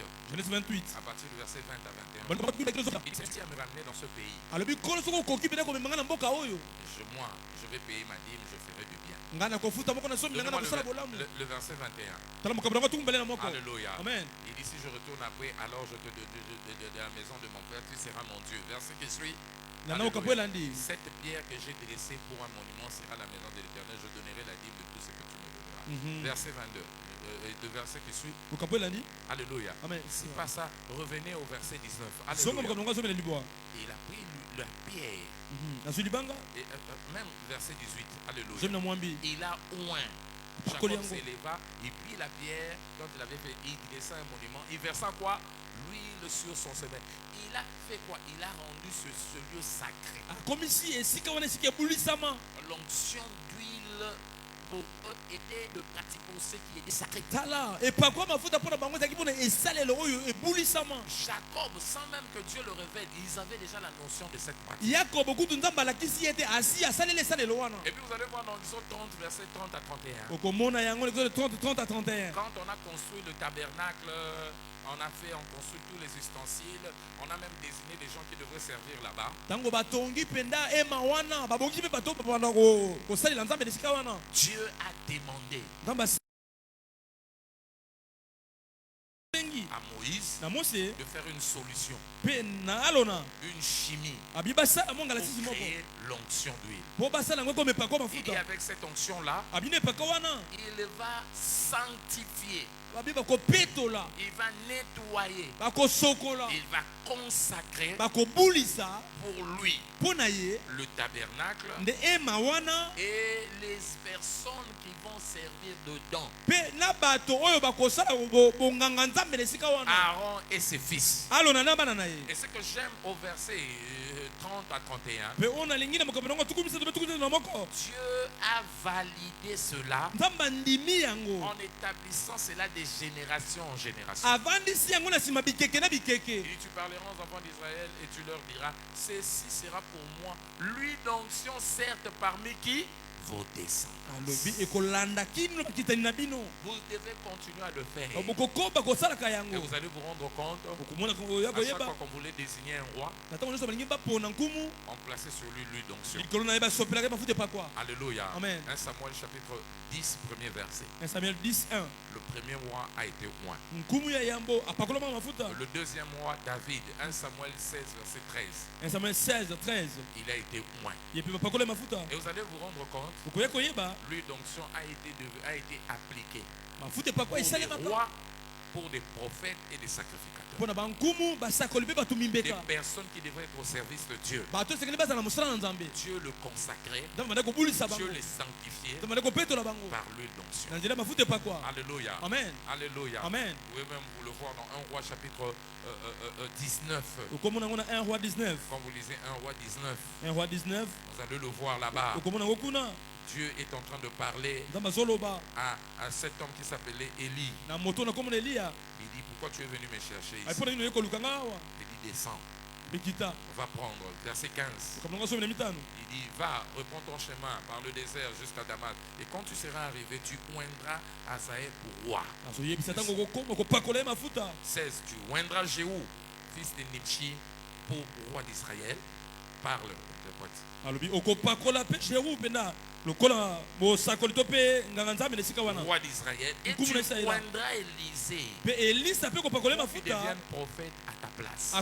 À partir du verset 20 à 21. Il s'est à me ramener dans ce pays. Moi, je vais payer ma dîme, je ferai du bien. Le verset 21. Alléluia. Amen. Il dit, si je retourne après, alors je te de la maison de mon père, tu seras mon Dieu. Verset qui suit. Cette pierre que j'ai dressée pour un monument sera la maison de l'Éternel. Je donnerai la dîme de tout ce que tu me donneras. Verset 22. Le verset qui suit. Alléluia. Si pas ça, revenez au verset 19. Alléluia. Il a pris la pierre. Et, même verset 18. Alléluia. Il a oint. Jacob s'éleva, il prit la pierre dont il avait fait, il dressa un monument, il versa quoi? L'huile sur son sommet. Il a fait quoi? Il a rendu ce lieu sacré. L'onction d'huile pour eux était de pratique pour ceux qui étaient sacrés. Jacob, sans même que Dieu le révèle, ils avaient déjà la notion de cette pratique. Et puis vous allez voir dans Exode 30, verset 30 à 31. Quand on a construit le tabernacle, on construit tous les ustensiles, on a même désigné des gens qui devraient servir là-bas. Dieu a demandé à Moïse de faire une solution, une chimie pour créer l'onction d'huile. Et avec cette onction-là, il va sanctifier, il va nettoyer, il va consacrer pour lui le tabernacle et les personnes qui vont servir dedans, Aaron et ses fils. Et ce que j'aime au verset 30 à 31, Dieu a validé cela en établissant cela des générations en génération. Et tu parleras aux enfants d'Israël et tu leur diras, ceci sera pour moi l'huile d'onction, certes parmi qui? Vos descendants. Vous devez continuer à le faire. Et vous allez vous rendre compte, à chaque fois qu'on voulait désigner un roi, on plaçait sur lui l'huile d'onction. Alléluia. 1 Samuel chapitre 10, premier verset. 1 Samuel 10, 1. Le premier roi a été oint. Le deuxième roi, David, 1 Samuel 16, verset 13. 1 Samuel 16, 13. Il a été oint. Et vous allez vous rendre compte, l'huile d'onction a été appliquée pour les rois pour des prophètes et des sacrificateurs. Des personnes qui devraient être au service de Dieu. Dieu le consacrait, Dieu les sanctifiait par l'huile d'onction. Alléluia. Amen. Alléluia. Amen. Vous pouvez même vous le voir dans 1 Roi chapitre 19. Comme 1 Roi 19. Quand vous lisez 1 Roi 19, 1 Roi 19. vous allez le voir là-bas. Dieu est en train de parler à cet homme qui s'appelait Élie. Il dit, pourquoi tu es venu me chercher ici? Il dit, descends. Va prendre. Verset 15. Il dit, va, reprends ton chemin par le désert jusqu'à Damas. Et quand tu seras arrivé, tu oindras Azaël pour roi. 16. Tu oindras Jéhu, fils de Nimshi, pour roi d'Israël. Parle, répète. Roi d'Israël. Et tu oindras Élisée pour qu'il devienne prophète à ta place.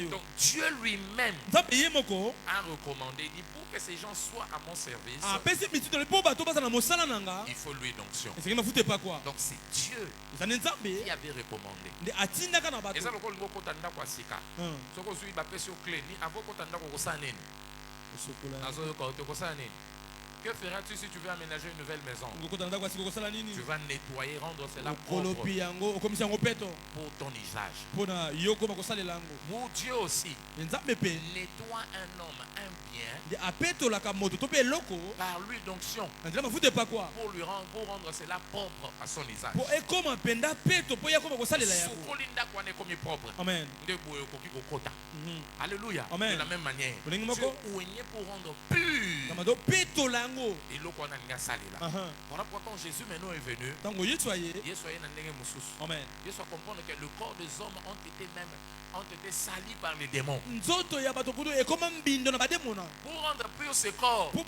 Donc Dieu lui-même a recommandé, il dit, pour que ces gens soient à mon service, il faut l'huile d'onction. Donc c'est Dieu qui avait recommandé. Et ça, que feras-tu si tu veux aménager une nouvelle maison? Tu vas nettoyer, rendre cela propre pour ton usage. Pour Dieu aussi, nettoie un homme, un bien par l'huile d'onction pour rendre cela propre à son usage. Amen. Alléluia. Amen. De la même manière, Dieu oignait pour rendre pur. Et l'eau qu'on a salé là. Voilà pourquoi quand Jésus maintenant est venu, Dieu soit comprendre que le corps des hommes ont été salis par les démons. Pour rendre pur ce corps, il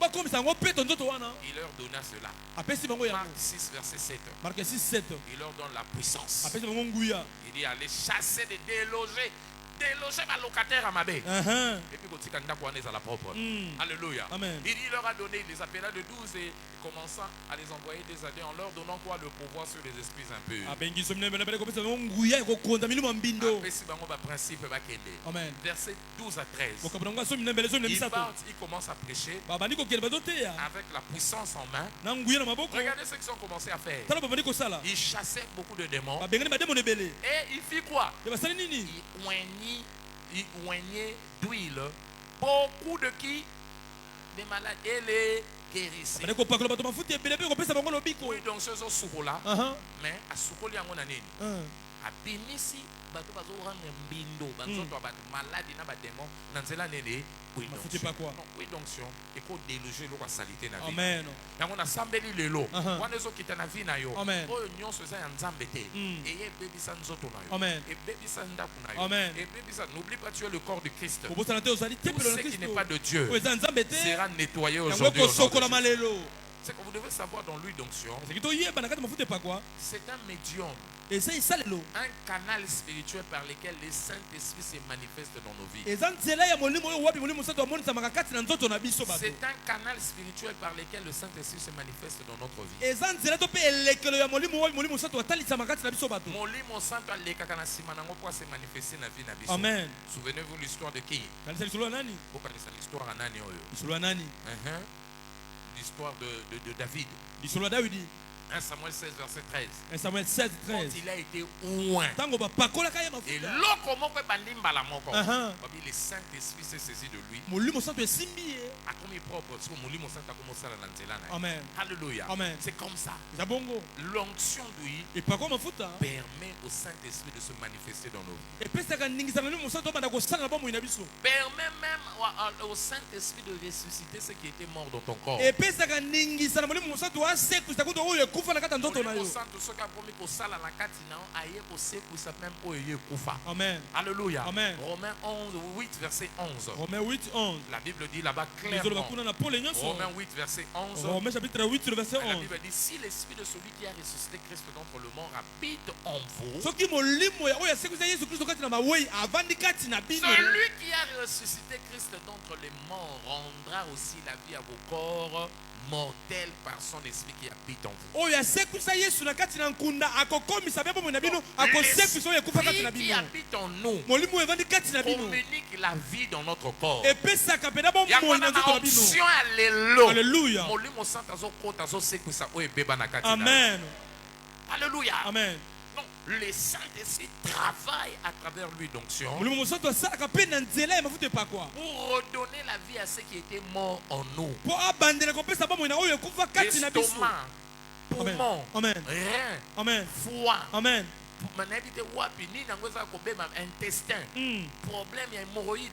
leur donna cela. Marc 6 verset 7. Il leur donne la puissance. Il dit allez chasser et déloger ma locataire à ma baie. Et puis à la propre. Alléluia. Amen. Il leur a donné, il les appela de 12 et commençant à les envoyer des années en leur donnant quoi? Le pouvoir sur les esprits impurs. Amen. Verset 12 à 13. Il commence à prêcher avec la puissance en main. Regardez ce qu'ils ont commencé à faire. Ils chassaient beaucoup de démons. Et il fit quoi? Il oignait d'huile beaucoup de qui? Des malades et les guérissait. Oui, donc ce sont là. Mais à Soukoli en année. À Binisi, bato bazo rendre mbindo, bazo to bato malade na ba démon, nanzela nene. Oui, donc oui, donc il faut déloger l'eau à salité na vie. Amen. Yango na sambeli lelo. Wana zo kita na vie na yo. Oyo nyonso za ya nzambe te. Et ye baby sa nzoto na yo. Et baby sa ndaku na yo. Et baby sa, n'oublie pas tu es le corps de Christ. Tout ce qui n'est pas de Dieu sera nettoyé aujourd'hui. C'est que vous devez savoir dans l'huile d'onction, c'est un médium, un canal spirituel par lequel le Saint-Esprit se manifeste dans nos vies. C'est un canal spirituel par lequel le Saint-Esprit se manifeste dans notre vie. Amen. Souvenez-vous l'histoire de qui? L'histoire de David. 1 Samuel 16 verset 13. 1 Samuel 16 13. Quand il a été oint. Et là comment le Saint-Esprit s'est saisi de lui. A comme propre parce que Amen. Alléluia. Amen. C'est comme ça. L'onction d'huile permet au Saint-Esprit de se manifester dans nos vies. Permet même au Saint-Esprit de ressusciter ceux qui étaient morts dans ton corps. Amen. Alléluia. Amen. Romains 8 verset 11. Romains 8 11. La Bible dit là-bas clairement. Romains 8 verset 11. Romains chapitre 8 verset 11. La Bible dit si l'esprit de celui qui a ressuscité Christ d'entre le mort habite en vous. Celui qui a ressuscité Christ d'entre les morts rendra aussi la vie à vos corps mortel par son esprit qui habite en vous. L'esprit qui habite en nous communique la vie dans notre corps. Alléluia. Amen. Alléluia. Amen. Donc, le Saint-Esprit travaille à travers lui d'onction pour redonner la vie à ceux qui étaient morts en nous. Estomac, poumon, rein, foie, Amen. intestin, problème, il y a hémorroïde,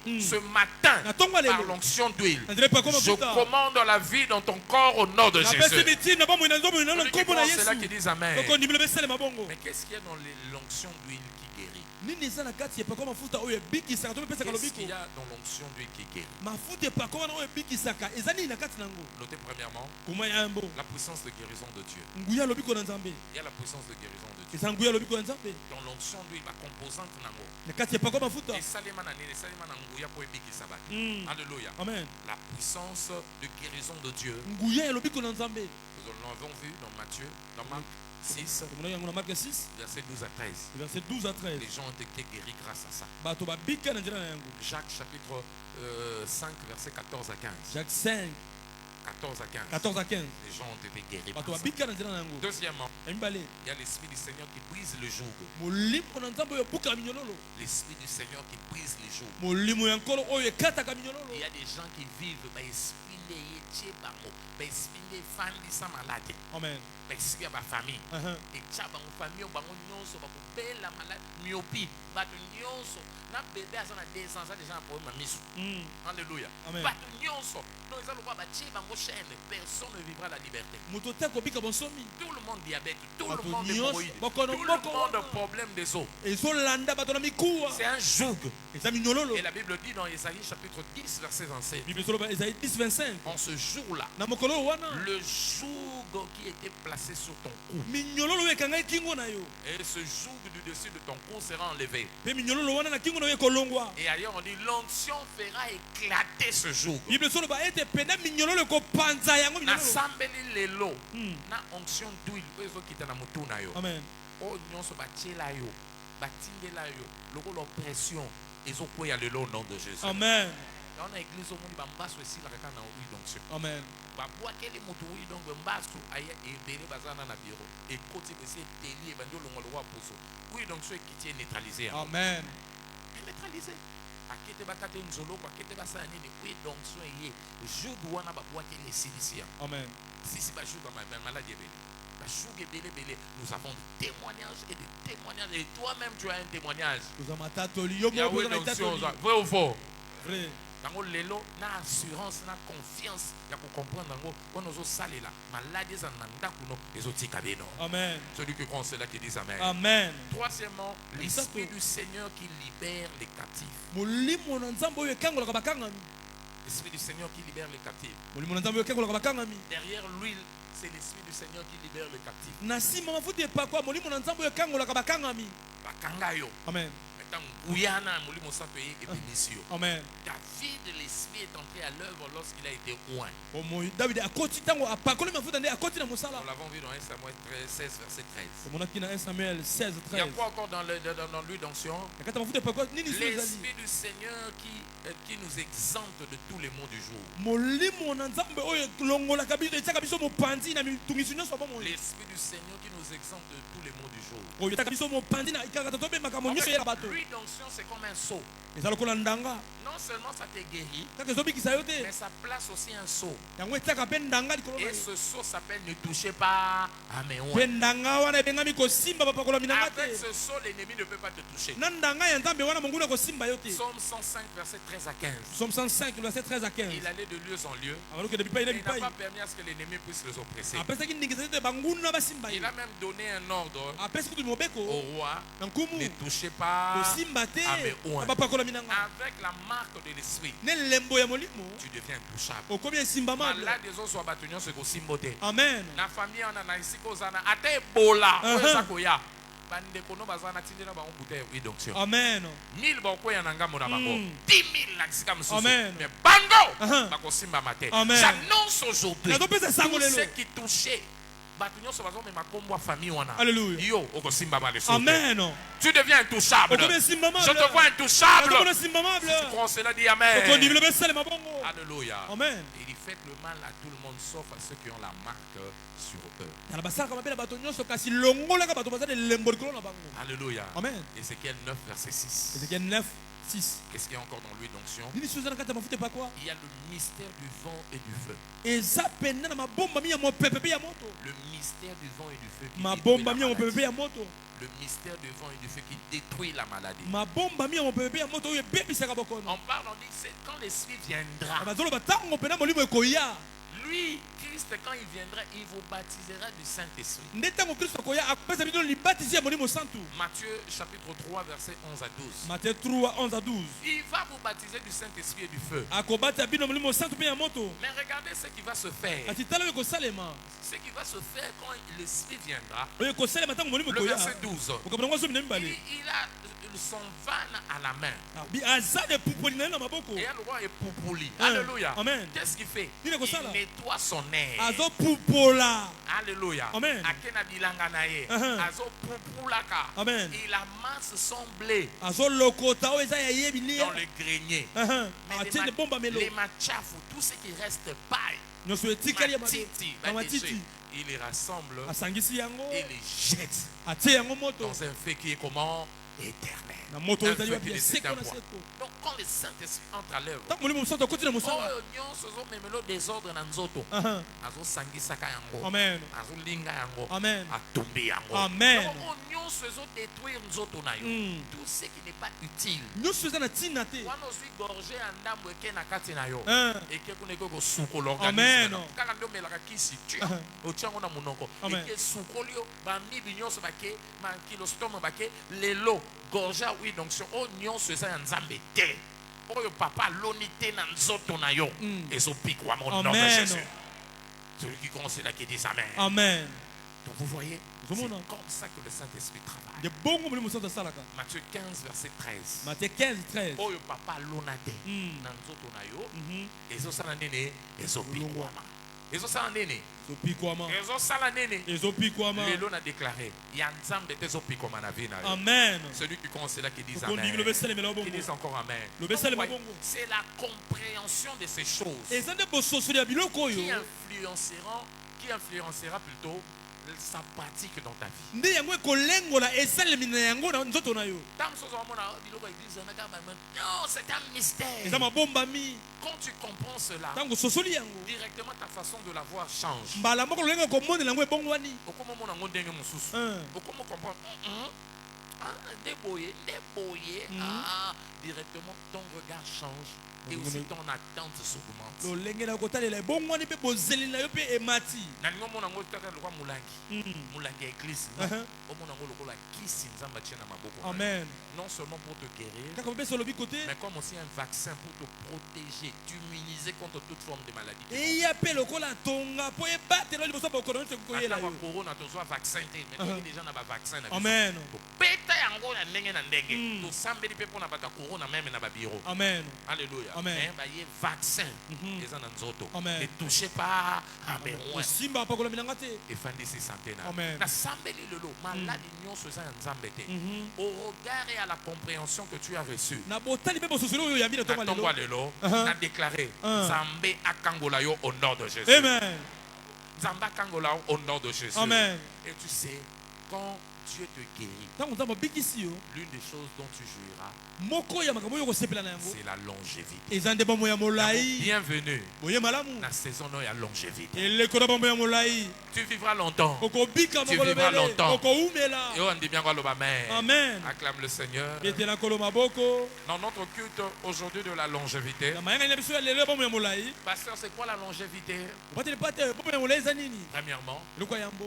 ce matin, par l'onction d'huile, je commande la vie dans ton corps au nom de Jésus. C'est là qui disent Amen. Mais qu'est-ce qu'il y a dans l'onction d'huile qui guérit? Qu'est-ce qu'il y a dans l'onction d'huile qui guérit? Notez premièrement la puissance de guérison de Dieu. Il y a la puissance de guérison de Dieu. Dans l'onction d'huile, la composante nango. Alléluia. Amen. La puissance de guérison de Dieu. Nous l'avons vu dans Matthieu, dans Marc 6, verset 12 à 13. Les gens ont été guéris grâce à ça. Jacques chapitre 5, verset 14 à 15. Jacques 5. 14 à 15. 14 à 15. Les gens ont été guéris par ça. Deuxièmement, il y a l'Esprit du Seigneur qui brise le joug. L'Esprit du Seigneur qui brise les jougs. Il y a des gens qui vivent maladie. Amen. Esprit à ma famille. Et tcha bango famille bango nyonso bako bela malade myopie bato nyonso na bébé azana 2 ans ça déjà un problème misu. Alléluia. Bato nyonso donc ça le quoi batie bango chaîne, personne ne vivra la liberté. Tout le monde diabète, tout le monde hémorroïde, tout le monde problème des os. C'est un joug. Et la Bible dit dans Ésaïe chapitre 10 verset 27. En ce jour-là, le joug qui était placé sur ton cou. Et ce joug du dessus de ton cou sera enlevé. Et ailleurs on dit l'onction fera éclater ce joug. Na sambeli lelo na onction d'huile ezo kita na mutu na yo. Amen. O nyonso batiela yo, batindela yo, loko l'oppression ezo koya lelo au nom de Jésus. Amen. Dans l'église au monde bambaso ici la rekana huile d'onction. Amen. Babwa kele mutu huile donc mbaso aya ebele bazana na bureau. Et côté que c'est teli bando longo lo poso. Huile d'onction qui est neutralisé. Amen. Neutralisé. Akete bakate nzolo kwa kete basana nini huile d'onction yé. Jour wana babwa kele silisia. Amen. Si ba jour ma maladie ebele. Nous avons des témoignages et des témoignages. Et toi-même, tu as un témoignage. Vrai ou faux? Vrai. Dans l'élo, na assurance, na confiance, il y a pour comprendre. On nous a salé là. Maladie, ça n'a pas de Amen. Celui qui croit en cela qui dit Amen. Amen. Troisièmement, l'Esprit du Seigneur qui libère les captifs. L'Esprit du Seigneur qui libère les captifs. Derrière l'huile, c'est l'Esprit du Seigneur qui libère les captifs. Amen. Amen. David, l'Esprit est entré à l'œuvre lorsqu'il a été oint. Nous l'avons vu dans 1 Samuel 16, verset 13. Il y a quoi encore dans l'huile d'onction? L'Esprit du Seigneur qui nous exempte de tous les maux du jour. L'Esprit du Seigneur qui nous exempte de tous les maux du jour. L'huile d'onction, c'est comme un seau. Non seulement ça te guérit, mais ça place aussi un seau. Et ce seau s'appelle ne touchez pas à mes oins. Avec ce seau, l'ennemi ne peut pas te toucher. Psaume 105, verset 13 à 15. Psaume 105, verset 13 à 15. Il allait de lieu en lieu. Il n'a pas permis à ce que l'ennemi puisse les oppresser. Il a même donné un ordre au roi: ne touchez pas à mes oins. Avec la marque de l'Esprit, tu deviens intouchable. Malade des os soit battu, c'est aussi simboté. Amen. La famille en a ici, ata ebola, bandeko no bazana tindela ba bouteille oui donc sur Amen. 1000 bako ya nanga mona bango 10 000 lakisika mususu Amen. mais bango bako simba maté j'annonce aujourd'hui tous ceux qui touchaient Alléluia. Yo okosimba ba les Amen. tu deviens intouchable je te vois intouchable si tu crois cela dis amen alléluia Amen. il fait le mal à tout le monde sauf à ceux qui ont la marque sur eux. Alléluia. Amen. Ézéchiel 9 verset 6. Ézéchiel 9 6. Qu'est-ce qu'il y a encore dans lui d'onction? Il y a le mystère du vent et du feu. Le mystère du vent et du feu qui le mystère du vent et du feu qui détruit la maladie. On parle, on dit c'est quand l'esprit viendra. Lui, Christ, quand il viendra, il vous baptisera du Saint-Esprit. Matthieu chapitre 3 verset 11 à 12. Matthieu 3 11 à 12. Il va vous baptiser du Saint-Esprit et du feu. Mais regardez ce qui va se faire. Ce qui va se faire quand l'Esprit viendra. Le verset 12. Il a son van à la main. Et le roi est poupouli. Alléluia. Qu'est-ce qu'il fait? Il nettoie son air. Alléluia. Il amasse son blé dans le grenier. Les machafu, tout ce qui reste paille, il les rassemble et les jette dans un feu qui est comment? Éternel. Donc quand le Saint-Esprit entre à l'œuvre, tout ce qui n'est pas utile gorja oui donc sur oignon ce ça nzambe te oyo papa l'onité na nzoto na yo ezopikwa mon nom de Jésus. Celui qui commence là qui dit amen. Amen. Donc vous voyez, c'est comme ça que le Saint-Esprit travaille. Matthieu 15 verset 13. Matthieu 15 13. Oyo papa l'onate na nzoto na yo ezosala nene ezopikwa. Ils ont ça en néné. Ils ont ça en néné. Les lots a déclaré. Il y a un ensemble de zopikoma na vie. Amen. Celui qui commence là qui dit amen. Qui dit encore amen. C'est la compréhension de ces choses qui influencera plutôt sa pratique dans ta vie. Non, c'est un mystère. Quand tu comprends cela, directement ta façon de la voir change. Directement ton regard change et aussi ton attente s'augmente. Amen. Non seulement pour te guérir, mais comme aussi un vaccin pour te protéger, t'immuniser contre toute forme de maladie. Amen. Amen. Alléluia. Amen. Vaccin. Ne touchez pas à mes rois. Et fin de ces centaines. Au regard et à la compréhension que tu as reçue, a déclaré Zambé Akangola yo au nom de Jésus. Amen. Zamba Akangola au nom de Jésus. Amen. Et tu sais, quand Dieu te guérit, l'une des choses dont tu jouiras, c'est la longévité. Bienvenue dans la saison où il y a longévité. Tu vivras longtemps. Tu vivras longtemps. Amen. Acclame le Seigneur. Dans notre culte aujourd'hui de la longévité, pasteur, c'est quoi la longévité? Premièrement,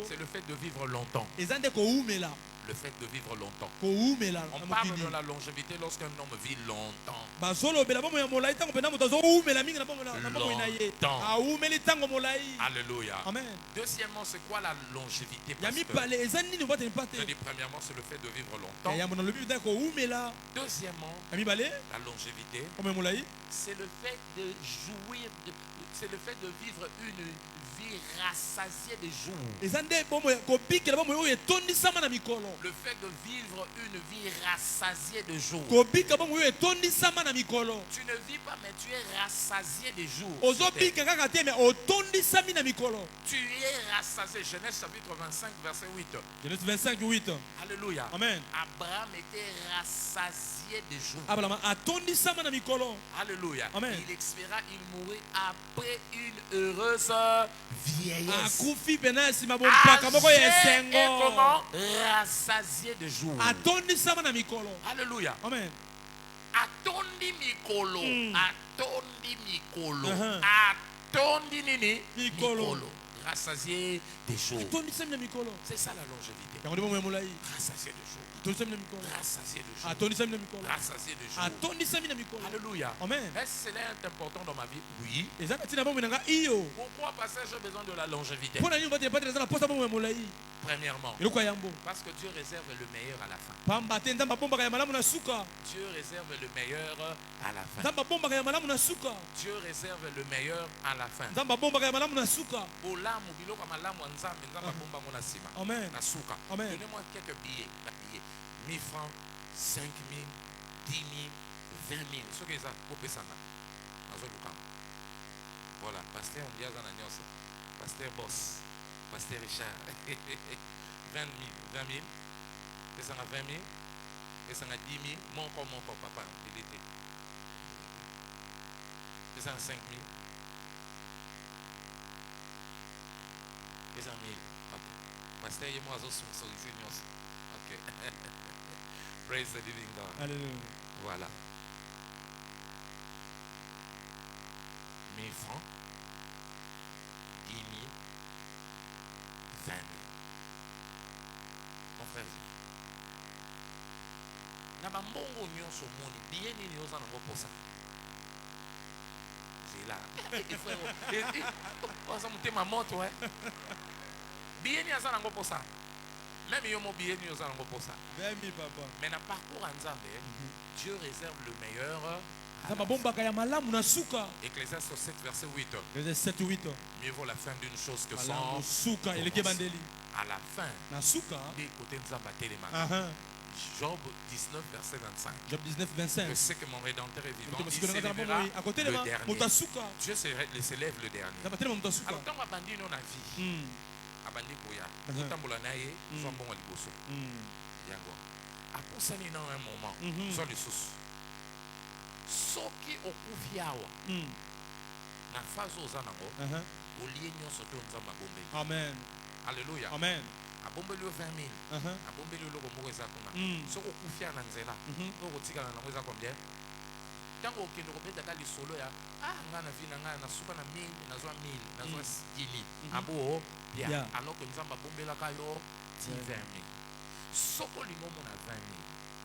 c'est le fait de vivre longtemps. Le fait de vivre longtemps. koumela On na parle mokili de la longévité lorsqu'un homme vit longtemps. bazolobela bomo ya molai ntango mpena moto azoumela mingi na bomoi na ye Longtemps. aumeli ntango molai. Alléluia. Amen. Deuxièmement, c'est quoi la longévité? ya pasteur? mibale eza nini obata mipate Je dis premièrement, c'est le fait de vivre longtemps. ya mona lobi ntango koumela Deuxièmement, ya mibale la longévité, bomoi molai c'est le fait de jouir, c'est le fait de vivre une vie rassasiée de jours. eza nde bomoi kobikela bomoi oyo etondisama na mikolo Le fait de vivre une vie rassasiée de jours. kobika bomoi oyo etondisama na mikolo Tu ne vis pas, mais tu es rassasié de jours. ozobika kaka te me otondisami na mikolo. Tu es rassasié. Genèse chapitre 25, verset 8. Genèse 25 8. Alléluia. Amen. Abraham était rassasié de jours. Abraham atondisama na mikolo. Alléluia. Amen. Il expira, il mourit après une heureuse vieillesse. akufi pena nsima bompaka moko ya Âgé et esengo comment? Rassasié de jours. atondisama na mikolo. Alléluia. Amen. Atondi mikolo. Atondi mikolo. Uh-huh. Atondi nini? Mikolo. Rassasié des jours. atondisami na mikolo C'est ça la longévité. yango nde bomoi ya molai Rassasié de jours. atondisami na mikolo Rassasié de jours. atondisami na mikolo Rassasié de jours. atondisami na mikolo. Alléluia. Amen. Est-ce que cela est important dans ma vie? Oui. eza kati na bomoi na nga iyo Pourquoi parce que j'ai besoin de la longévité? mpo na nini obata epatela eza na posa bomoi ya molai Premièrement, eloko ya yambo parce que Dieu réserve le meilleur à la fin. pamba te nzambe abombaka ya malamu na suka Dieu réserve le meilleur à la fin. nzambe abombaka ya malamu na suka Dieu réserve le meilleur à la fin. nzambe abombaka ya malamu na suka. Bolamu biloko malamu nzambe nzambe bomba mona sima. Amen. Na suka. Amen. Donnez-moi quelques billets, 1000 francs, 5 000, 10 000, 20 000. Ce que ça coupe ça na. Voilà, pasteur Ndiaza na nyoso. Pasteur Boss, pasteur Richard. 20 000, 20 000. Et ça na 20 000. Et ça na 10 000. Mon corps, papa, il était. Et ça na 5 000. Et ça na 1000. Ok. Pasteur, il y a moi aussi sollicité nyoso. Ok. Praise the living God. Alléluia. Voilà. 1000 francs, 10 000, 20 000. Mon frère, na bambongo nyonso moni bien nini oza nango posa zela oza motema moto bien nini aza nango posa même yo mo bien nini oza nango posa 20 000 papa. mais na parcours ya Nzambe Dieu réserve le meilleur. nzambe abombaka ya malamu na suka. Ecclésiaste 7 verset 8. Verset 7 8. Mieux vaut la fin d'une chose que malamu son suka eleki bandeli à la fin. na suka. Des côtés Nzamba téléma. Job 19 verset 25. Job 19 25. Je sais que mon Rédempteur est vivant. Il Parce que s'élèvera à côté le de dernier. motasuka. Dieu s'élève le dernier. nzambe atelema moto asuka. Alors, tant abandi non la vie. Abandi koya. Otambola naye, soit bon liboso. Yango. Aposani dans un moment. Soit le sous. Soki okufi awa. Na phase ozanango. Olie nyonso to nzamba bombe. Amen. Alléluia. Amen. Abombeli 20 000. Abombeli loko moko eza kuna. Soko okufia na nzela. Oko tikala nango eza combien? Tango okende kobeta ka lisolo ya nga na vi na nga na suka na 1000 nazwa 1000 nazwa 10 000. Abo bien. Alors que nzamba bombelaka yo 20 000. Soko lingo mona 20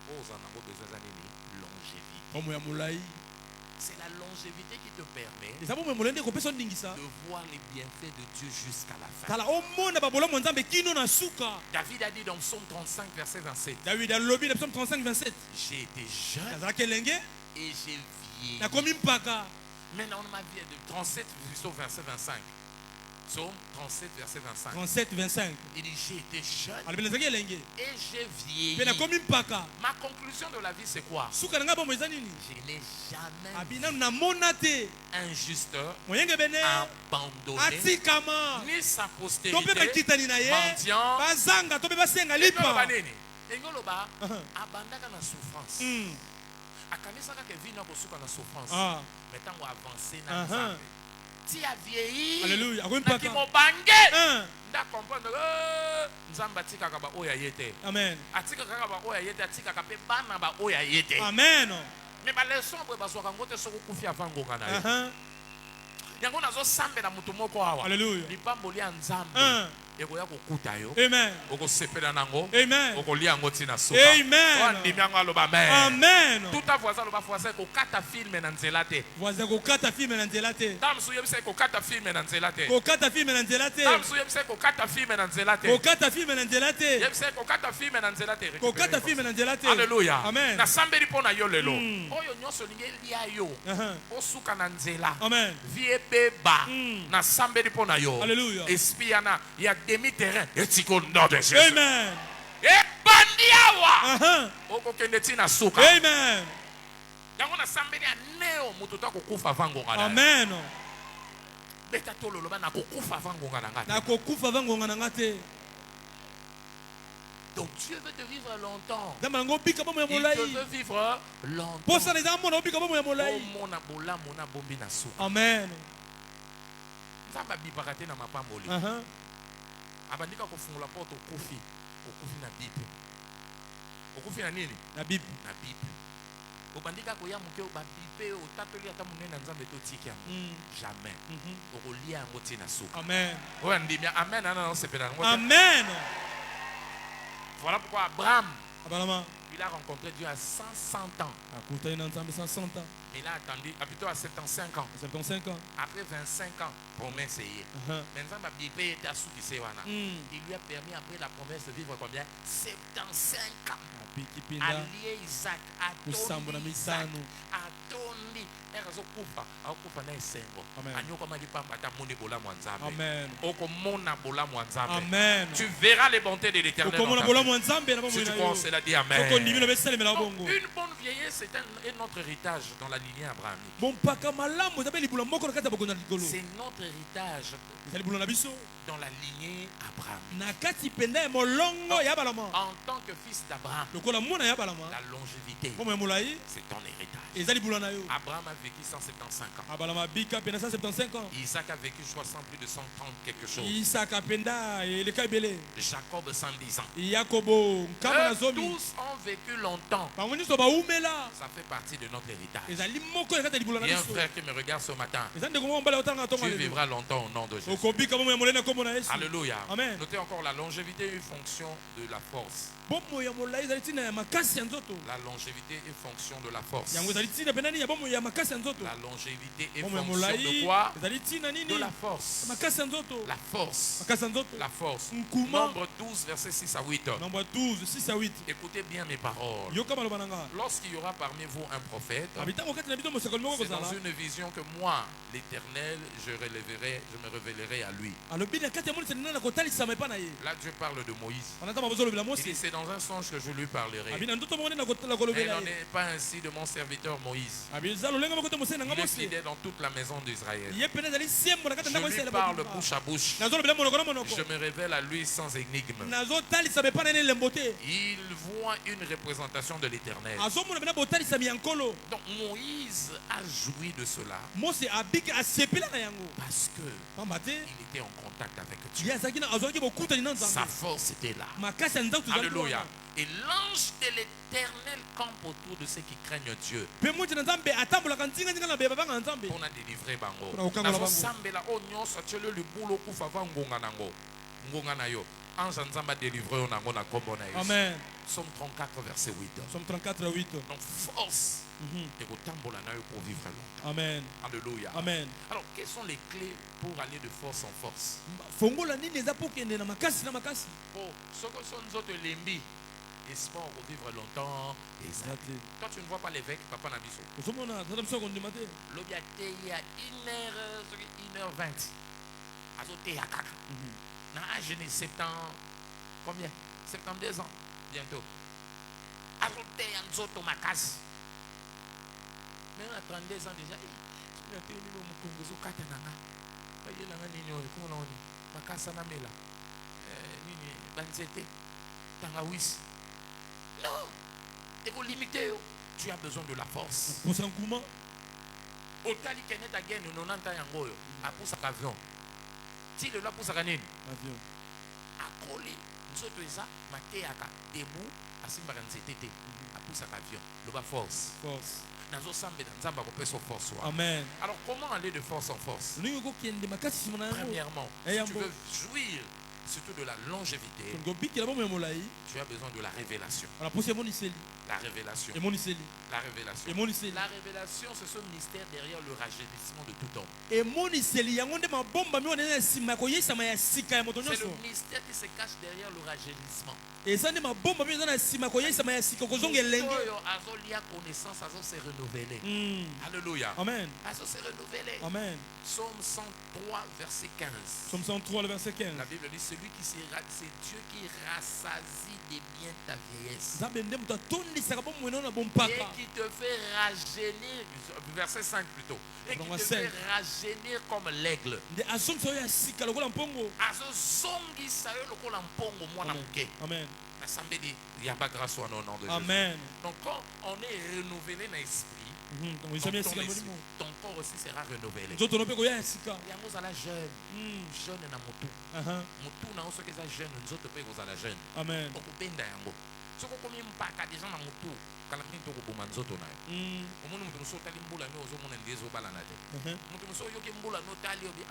000. Oza nango besoin za nini? Longévité. Omo ya molai. C'est la longévité qui te permet eza bomoi molende kopesa ndingisa. de voir les bienfaits de Dieu jusqu'à la fin. tala omona babolamu nzambe kino na suka. David a dit dans Psaume 35 verset 27. David alobi na psaume 35 27. J'ai été jeune nazalaki elenge et j'ai vieilli. nakomi mpaka. Maintenant on m'a vie de 37 verset 25. Psaume 37 verset 25. 37 25. Il dit j'ai été jeune alobi nazalaki elenge et j'ai vieilli. mpe nakomi mpaka. Ma conclusion de la vie c'est quoi? suka na ngai bomoi eza nini? Je n'ai jamais abinanu namona te un juste moyenge bene abandonné atikama ni sa to mpe postérité bakitani na ye mendiant. bazanga to mpe basenga Engoloba lipa. nini? Engoloba abandaka na souffrance. Akanisaka ke vie na kosuka na souffrance. Mais tango avancé na Nzambe. Ti a vieilli. Alléluia. Akomi Na mpaka. ki mobange. Nda comprendre Nzamba atikaka ba oya yete. Amen. Atikaka ba oya yete, atikaka pe bana ba oya yete. Amen. Mais ba leçon boye bazwaka ngote soko kufi avant ngonga na ye. Yango nazo sambela mutu moko awa. Alléluia. Lipamboli ya Nzambe. ekoya kokuta yo Amen. okosepela nango Amen. okolia yango ntina suka Amen. ondimi yango aloba amen. Amen. Tout à voisin aloba voisin kokata filme na nzela te. Voisin kokata filme na nzela te. Tamsu yebisa kokata filme na nzela te. Kokata filme na nzela te. Tamsu yebisa kokata filme na nzela te. Kokata filme na nzela te. Yebisa kokata filme na nzela te. Kokata filme na nzela te. Alléluia. Amen. Na sambeli pona yo lelo. Oyo nyonso lingi lia yo. Osuka na nzela. Amen. Vie beba. Na sambeli pona yo. Alléluia. Espiana ya demi terrain etiko nom de Jésus. Amen. E bandiawa. Oko kende tina suka. Amen. Yango na sambeli aneo mututa kokufa vangonga na. Amen. Beta tolo loba na kokufa vangonga na ngate. Na kokufa vangonga na ngate. Donc Dieu veut te vivre longtemps. Il te veut vivre longtemps. Amen. Nzamba bibakate na mapamboli. Abandika kufungula porte okufi na Bible. Okufi na nini? Na Bible. Na Bible. Obandika koya muke obabipe otapeli ata munene nzambe to tikia. Jamais. Okolia yango tina suka. Amen. Oya ndimia amen ana sepela. Amen. Voilà pourquoi Abraham, Abraham, il a rencontré Dieu à 100 ans. Mais Il a attendu plutôt à 75 ans. 75 ans. Après 25 ans, promesse est. Maintenant, il lui a permis après la promesse de vivre combien? 75 ans. Allié Isaac, Atondi Isaac, Atondi. Amen. Tu verras les bontés de l'Éternel. Si tu crois, cela dit Amen. Donc, une bonne vieillesse, c'est un autre héritage dans la lignée abrahamique. C'est notre héritage dans la lignée abrahamique. En tant que fils d'Abraham, la longévité, c'est ton héritage. Abraham a vécu 175 ans. Isaac a vécu 60, plus de 130 quelque chose. Jacob 110 ans. Tous ont vécu longtemps. Ça fait partie de notre héritage. Il y a un frère qui me regarde ce matin. Tu vivras longtemps au nom de Jésus. Alléluia. Notez encore la longévité est fonction de la force. La longévité est fonction de la force. La longévité est fonction de quoi? De la force. La force. La force. Nombre 12, verset 6 à 8. Écoutez bien mes paroles. Lorsqu'il y aura parmi vous un prophète, c'est dans une vision que moi, l'Éternel, je me révélerai à lui. Là, Dieu parle de Moïse. Il dit, c'est dans un songe que je lui parlerai. Mais il n'en est pas ainsi de mon serviteur Moïse. Il est fidèle dans toute la maison d'Israël. Je lui parle bouche à bouche. Je me révèle à lui sans énigme. Il voit une représentation de l'Éternel. Donc Moïse a joui de cela. Parce que il était en contact avec Dieu. Sa force était là. Alléluia. Et l'ange de l'Éternel campe autour de ceux qui craignent Dieu. On a délivré bango. Amen. Somme 34 verset 8. Somme 34 8. Donc force. Pour vivre longtemps. Amen. Alléluia. Amen. Alors quelles sont les clés pour aller de force en force? Oh, espoir pour vivre longtemps. Exactement. Toi, tu ne vois pas l'évêque, papa Nabiso. L'objet il y a 1h20. Azoté à kaka. Dans un jeune 70, combien? 72 ans, bientôt. Azoté à Nzoto Makas. Même à 32 ans déjà, il y a un Mukunguzo Katananga. Il y a un Nino, comment on dit? Makasa Namela. Nini, Banzete, Tangawis. Non, il faut limiter. Tu as besoin de la force. Au Tali Kenet a gagné 90 ans Yangoyo. A pousse à avion. Si le là pousse à gagner. Avion. A collé. Nous autres, ça, Matéaka, debout, à Simbaranzete. A pousse à avion. Le bas force. Force. Amen. Alors comment aller de force en force? Premièrement, si tu veux jouir surtout de la longévité, tu tu as besoin de la révélation. La révélation. La révélation. La révélation, c'est ce mystère derrière le rajeunissement de tout homme. C'est le mystère qui se cache derrière le rajeunissement. Connaissance, se renouveler. Alléluia. Amen. Se renouveler. Amen. Psaume 103, verset 15. Psaume 103, le verset 15. La Bible dit, celui qui c'est Dieu qui rassasie des biens ta vieillesse. Et qui te fait rajeunir, verset 5 plutôt. Et qui te fait rajeunir comme l'aigle. Amen. Il n'y a pas grâce au nom de Jésus. Amen. Donc quand on est renouvelé dans l'esprit, ton corps aussi sera renouvelé. Il y a la jeune. Jeune na mutu. Mutu na oso keza jeune, nous autres pe kozala jeune. Amen. Okubenda yango. Soko komi mpaka déjà na mutu. Kala kinto ko boma nzoto na. Omoni mutu so tali mbula no ozo mona ndezo bala na te. Mutu so yoki mbula no tali obi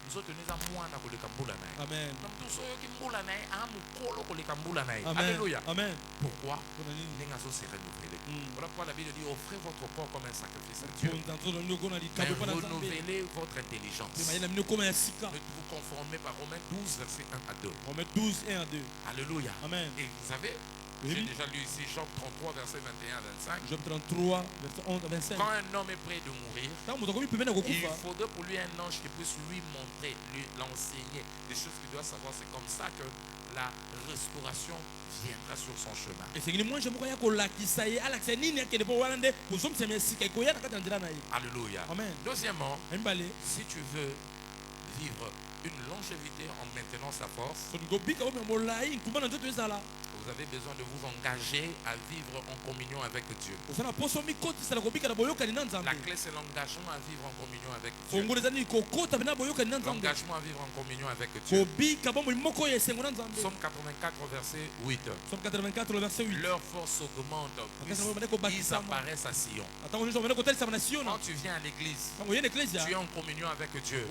nzoto neza mwana koleka mbula na. Amen. Mutu so yoki mbula na amukolo koleka mbula na. Alléluia. Amen. Pourquoi? Ninga so se renouveler. Voilà pourquoi la Bible dit offrez votre corps comme un sacrifice à Dieu. Renouvelez votre intelligence. Ne vous conformez pas. Romains 12, verset 1 à 2. Romains 12, 1 à 2. Alléluia. Amen. Et vous savez, j'ai déjà lu ici Job 33, verset 21 à 25. Job 33, verset 11 à 25. Quand un homme est prêt de mourir, il faudrait pour lui un ange qui puisse lui montrer, lui l'enseigner des choses qu'il doit savoir. C'est comme ça que la restauration viendra sur son chemin. Alléluia. Amen. Deuxièmement, si tu veux vivre une longévité en maintenant sa force, vous avez besoin de vous engager à vivre en communion avec Dieu. La clé, c'est l'engagement à vivre en communion avec Dieu. L'engagement à vivre en communion avec Dieu. Psaume 84, verset 8. Leur force augmente. Ils apparaissent à Sion. Quand tu viens à l'église, tu es en communion avec Dieu.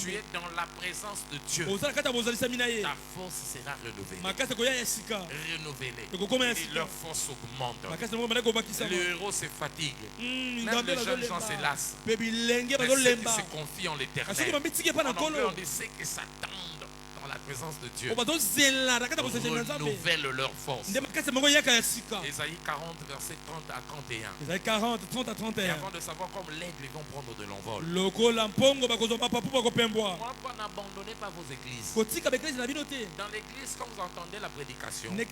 Tu es dans la présence de Dieu. Ta force sera renouvelée. Et leur force augmente. Le héros se fatigue. Même les jeunes gens se lassent. Mais ceux qui se confient en l'éternel, en anglais on dit ceux qui s'attendent dans la présence de Dieu renouvellent leur force. Ésaïe 40, verset 30 à 31. Ésaïe 40, 30 à 31. Et avant de savoir comme l'aigle, ils vont prendre de l'envol. Pourquoi n'abandonnez pas vos églises? Dans l'église, quand vous entendez la prédication, il y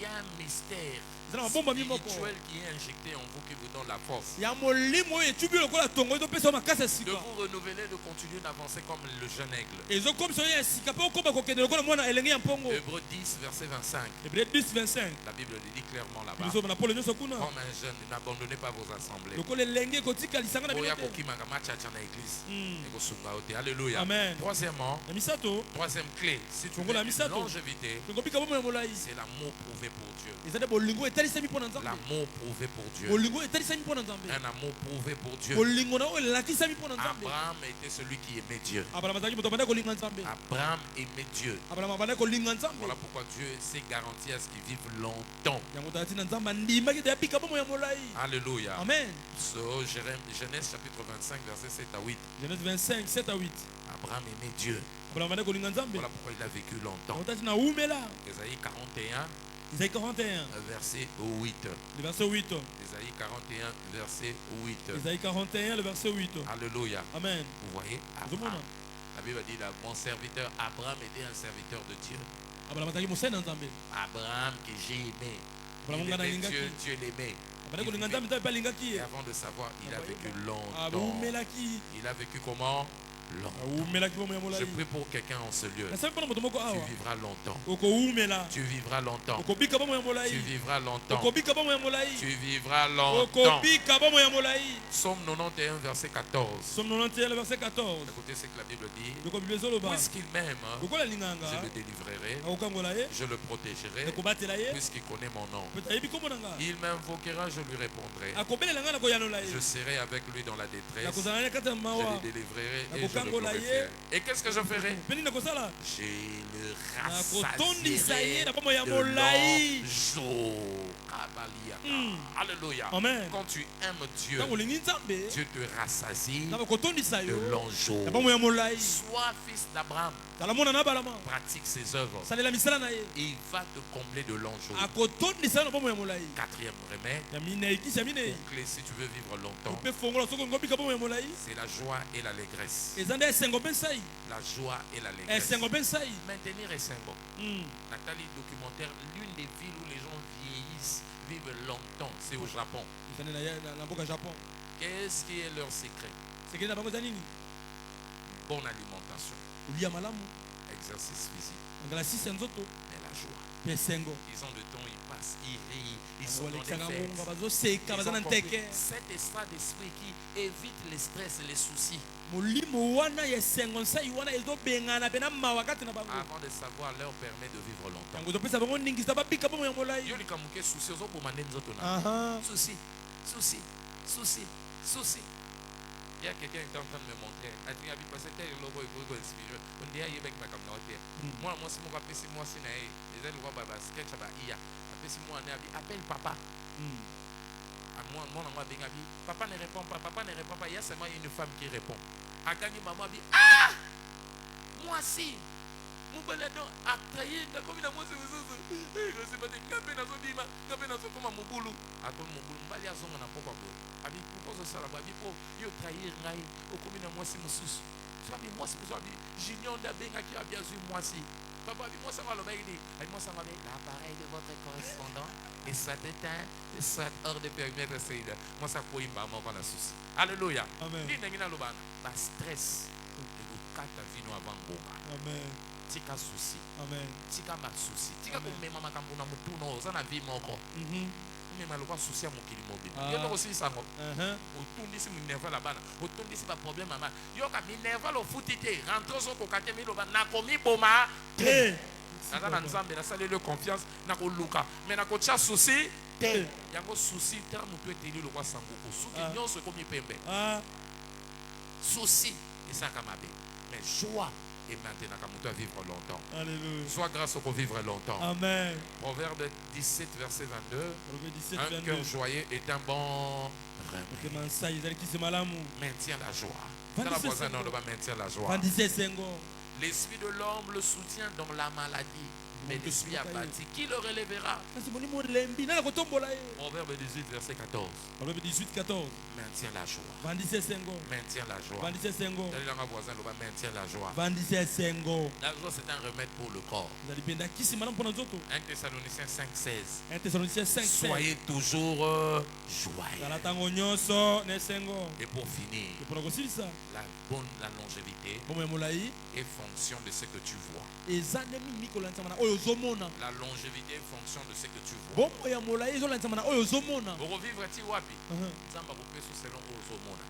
a un mystère spirituel qui est injecté en vous, qui vous donne la force de vous renouveler, de continuer d'avancer comme le jeune aigle. Hébreux 10, verset 25. La Bible le dit clairement là-bas. Comme un jeune, n'abandonnez pas vos assemblées. Alléluia. Amen. Troisième clé, si tu veux une longévité, c'est l'amour prouvé pour Dieu. L'amour prouvé pour Dieu. Un amour prouvé pour Dieu. Abraham était celui qui aimait Dieu. Abraham aimait Dieu. Voilà pourquoi Dieu s'est garanti à ce qu'il vive longtemps. Alléluia. Amen. So, Genèse chapitre 25, verset 7 à 8. Genèse 25, 7 à 8. Abraham aimait Dieu. Voilà pourquoi il a vécu longtemps. Ésaïe 41. Isaïe 41. Verset 8. Le verset 8. Isaïe 41, verset 8. Isaïe 41, le verset 8. Alléluia. Amen. Vous voyez, Abraham, la Bible dit là, mon serviteur Abraham était un serviteur de Dieu. Abraham que j'ai aimé. Il aimait Dieu, Dieu l'aimait. Et avant de savoir, il a vécu longtemps. Il a vécu comment? Je prie pour quelqu'un en ce lieu. Tu vivras longtemps. Tu vivras longtemps. Tu vivras longtemps. Tu vivras longtemps. Psaume 91, verset 14. Écoutez ce que la Bible dit. Puisqu'il m'aime, je le délivrerai. Je le protégerai. Puisqu'il connaît mon nom. Il m'invoquera, je lui répondrai. Je serai avec lui dans la détresse. Je le délivrerai et le glorifierai. Et qu'est-ce que je ferai? Je le rassasierai de longs Alléluia. Amen. Quand tu aimes Dieu, Dieu te rassasie de longs jours. Sois fils d'Abraham. Pratique ses œuvres. Il va te combler de longs jours. Quatrième remède. Boucler si tu veux vivre longtemps. C'est la joie et l'allégresse. La joie et l'allégresse. Maintenir est symbole. Nathalie, documentaire, l'une des villes où les gens vieillissent, vivent longtemps, c'est au Japon. Qu'est-ce qui est leur secret? Bonne alimentation. Exercice physique. Mais la joie. Ils ont le temps, ils passent, ils rient, ils sont dans les fêtes. Cet état d'esprit qui évite les stress et les soucis. Avant de savoir, leur permet de vivre longtemps. Souci. Il y a quelqu'un qui est en train de me montrer. On dit, moi, si moi, appelle papa. Papa ne répond pas. Il y a seulement une femme qui répond. Ah, moi si. L'appareil de votre correspondant et soit éteint, et soit hors de périmètre. Moi, ça peut y avoir un souci. Alléluia. Amen. Stress. Amen. Tika souci. Amen. Tika ma souci. Tika ko mema makambo na mutu no za na vie moko. Mema lo kwa souci ya mokili mobile. Yo to aussi ça. Otundi si minerva la bana. Otundi si ba problème mama. Yo ka minerva lo futite. Rentre zo ko katemi lo ba na komi boma. Nana na nzambe na sale le confiance na ko luka. Mais na ko tcha souci te. Yango souci tera mutu eteli lo kwa sangoko. Souki nyonso ko mi pembe. Souci et ça kamabe. Mais joie et maintenant comme tu vas vivre longtemps. Alléluia. Sois grâce au pour vivre longtemps. Amen. Proverbe 17 verset 22. Un 22. cœur joyeux est un bon remède. Maintient la joie. Maintient la joie. L'esprit de l'homme le soutient dans la maladie. Mais l'esprit abattu, qui le relèvera? Proverbe 18 verset 14. Maintient la joie. Maintient la joie. Maintient la joie. La joie, c'est un remède pour le corps. 1 Thessaloniciens 5:16. Soyez toujours joyeux. Et pour finir, la longévité est fonction de ce que tu vois. La longévité est fonction de ce que tu vois.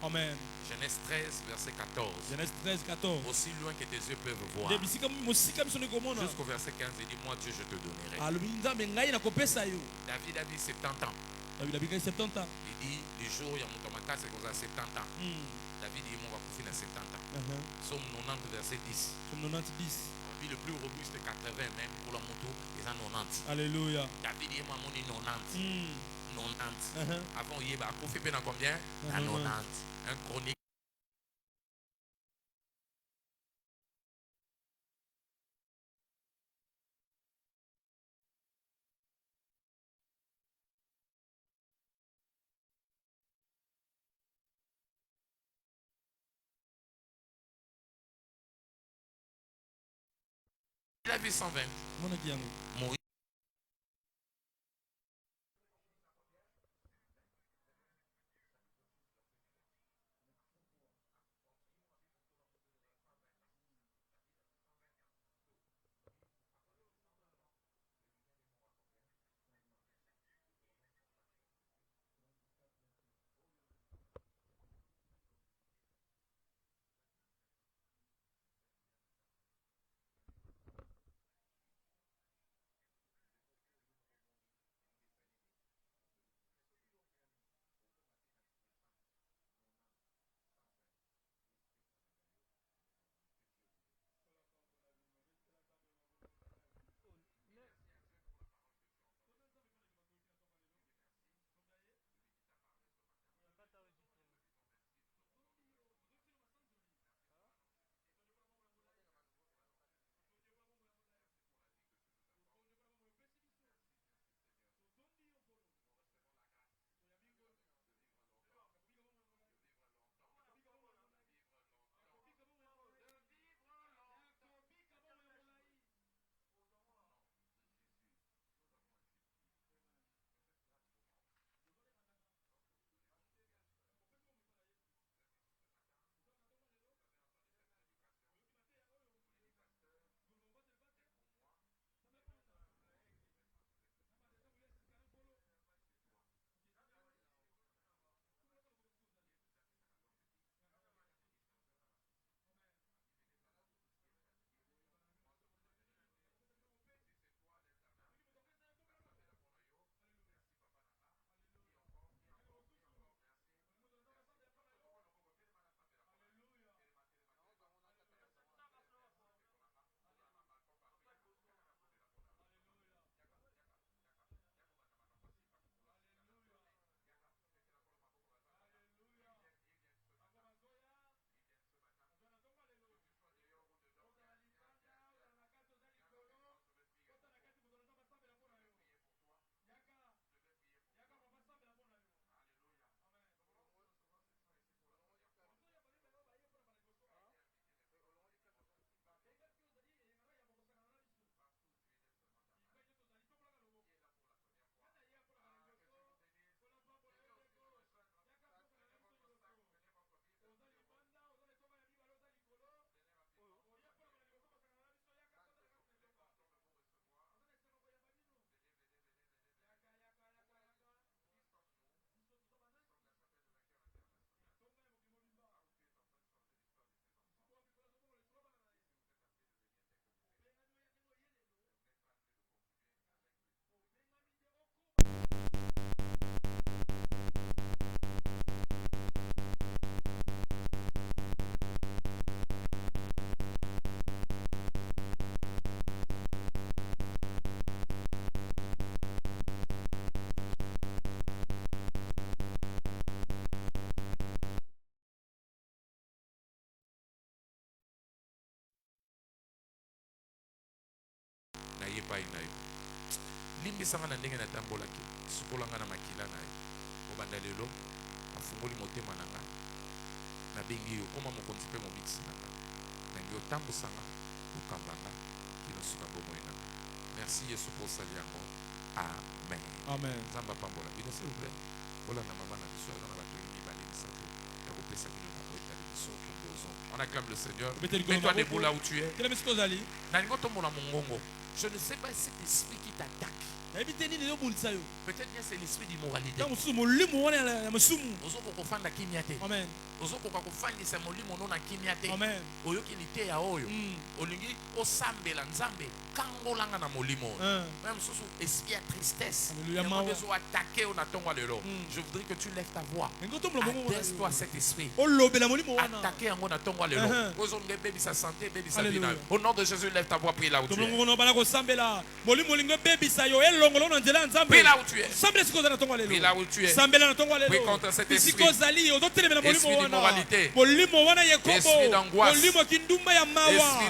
Amen. Genèse 13 verset 14. Genèse 13:14. Aussi loin que tes yeux peuvent voir. Jusqu'au verset 15, il dit, moi Dieu je te donnerai. David a dit 70 ans. Il dit, les jours, il y a mon tomata, c'est comme ça, 70 ans. David dit, moi, on va couper à 70 ans. Somme 90, verset 10. Le plus robuste, 80 même pour la moto, ils ont 90. Alléluia. David dit, moi, mon 90. 90. Avant, il y a combien? 90. Un chronique. Il a vu 120. Moïse. limbisanga na ndenge natambolaki sukolanga na makila na ye obanda lelo afungoli motema na nga nabengi yo koma mokonzi mpe mobikisi na nga nangi otambusanga okambanga kino suka bomoi na nga. Merci Yesu pour sali yango. Amen. Amen. Nzamba pambola bino s'il vous plaît. Olanda mama na biso na batoli mibale misato ya kopesa bino na koetali biso kongozo. On acclame le Seigneur. Mets-toi debout là où tu es. Nalingo tombola mongongo. Je ne sais pas cet esprit qui t'attaque. Peut-être bien c'est l'esprit d'immoralité. Amen. Ozoko kofandisa molimo nona kimiate. Amen. Oyoki lite ya oyo. Olingi osambela nzambe kangolanga na molimo. Même soso esprit à tristesse. Besoin attaquer on attend lelo. Je voudrais que tu lèves ta voix. Adresse-toi cet esprit. Attaquer on attend lelo. Ozonge baby sa santé baby sa vie. Au nom de Jésus lève ta voix prie là où tu es. Prie là où tu es. Prie là où tu es. Prie contre cet esprit. Esprit d'immoralité, esprit d'angoisse, esprit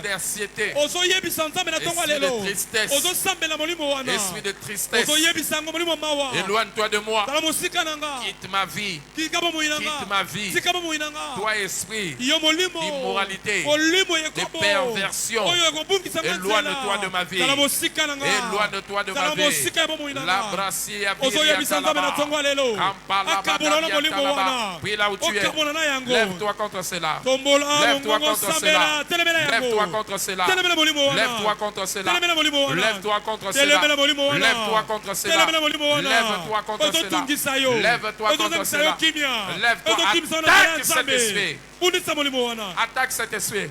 d'anxiété, esprit de tristesse, esprit de tristesse. Éloigne-toi de moi. Quitte ma vie. Quitte ma vie. Toi, esprit d'immoralité, de perversion, éloigne-toi de ma vie. Éloigne-toi de ma vie. La brassier a puis là où tu es, lève-toi contre cela. Lève-toi contre cela. Lève-toi contre cela. Lève-toi contre cela. Lève-toi contre cela. Lève-toi contre cela. Lève-toi contre cela. Lève-toi contre cela. Lève-toi. Attaque cet esprit. Attaque cet esprit.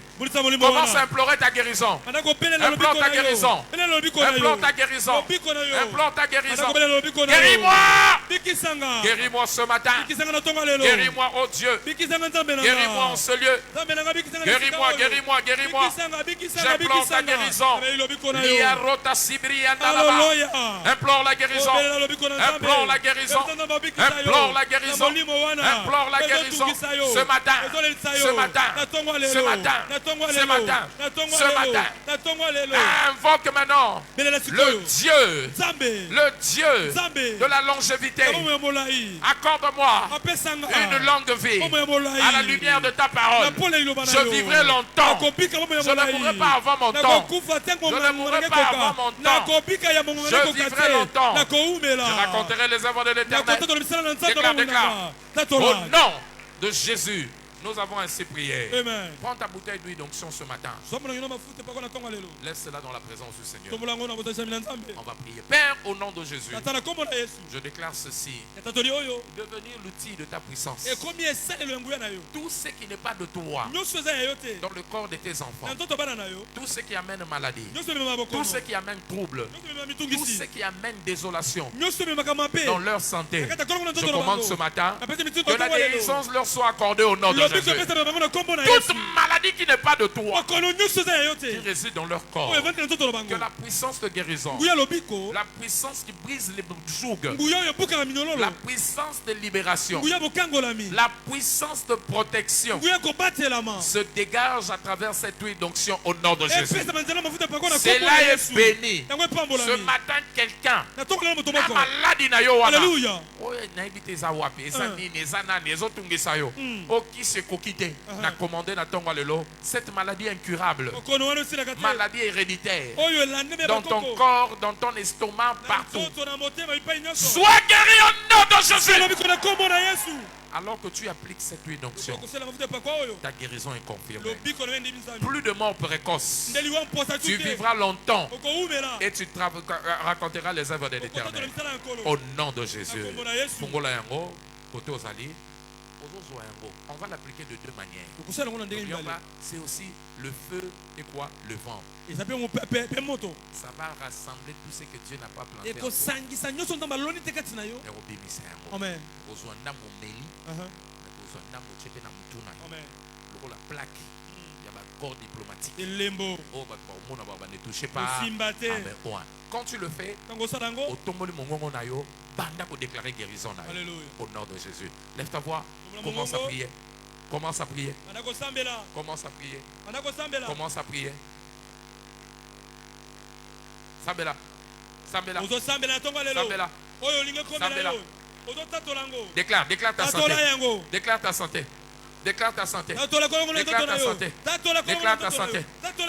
Commence à implorer ta guérison. Implore ta guérison. Implore ta guérison. Implore ta guérison. Guéris-moi. Guéris-moi ce matin. Guéris-moi, oh Dieu. Guéris-moi en ce lieu. Guéris-moi, guéris-moi, guéris-moi. J'implore ta guérison. Implore la guérison. Implore la guérison. Implore la guérison. Implore la guérison. Ce matin. Ce matin. Ce matin. Ce matin. Ce matin. Invoque maintenant le Dieu. Le Dieu de la longévité. Accorde-moi une longue vie à la lumière de ta parole. Je vivrai longtemps. Je ne mourrai pas avant mon temps. Je ne mourrai pas avant mon temps. Je vivrai longtemps. Je raconterai les œuvres de l'Éternel. Déclare. Au nom de Jésus, nous avons ainsi prié. Amen. Prends ta bouteille d'huile d'onction ce matin. Laisse-la dans la présence du Seigneur. On va prier. Père, au nom de Jésus, je déclare ceci. Devenir l'outil de ta puissance. Tout ce qui n'est pas de toi dans le corps de tes enfants, tout ce qui amène maladie, tout ce qui amène trouble, tout ce qui amène désolation dans leur santé, je commande ce matin que la guérison leur soit accordée au nom de Jésus. Toute maladie qui n'est pas de toi, qui réside dans leur corps, que la puissance de guérison, la puissance qui brise les jougs, la puissance de libération, la puissance de protection se dégage à travers cette huile d'onction au nom de Jésus. Cela est béni. Ce matin, quelqu'un a maladie na yo wana. Na commandé na tonga lelo, cette maladie incurable, maladie héréditaire, dans ton corps, dans ton estomac, partout, sois guéri au nom de Jésus. Alors que tu appliques cette huile d'onction, ta guérison est confirmée. Plus de morts précoces. Tu vivras longtemps et tu raconteras les œuvres de l'Éternel. Au nom de Jésus. On va l'appliquer de deux manières. C'est aussi le feu et quoi? Le vent. Ça va rassembler tout ce que Dieu n'a pas planté. Amen. La plaque. Il y a un corps diplomatique. Ne touchez pas. Quand tu le fais, au tomboli mongongo na yo, banda pour déclarer guérison na yo. Au nom de Jésus. Lève ta voix. Commence à prier. Commence à prier. Commence à prier. Commence à prier. Sabela. Sambela. Sambela. Sambela. Déclare ta santé. Déclare ta santé. Déclare ta santé. Déclare ta santé. Déclare ta santé.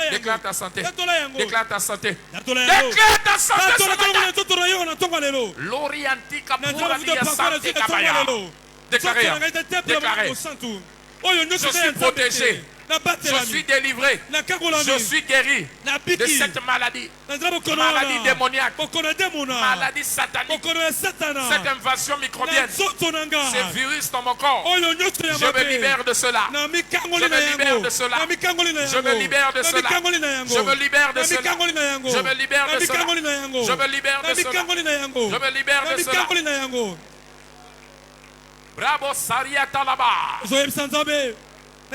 Déclare ta santé. Déclare ta santé. Déclare ta santé. L'orienti kapura dia santé kabaya. Déclarez. Déclarez. Je suis protégé. Je suis délivré. Je suis guéri de cette maladie. Maladie démoniaque. Maladie satanique. Cette invasion microbienne. Ce virus dans mon corps. Je me libère de cela. Je me libère de cela. Je me libère de cela. Je me libère de cela. Je me libère de cela. Je me libère de cela. Je me libère de cela. Bravo Saria Talaba. Au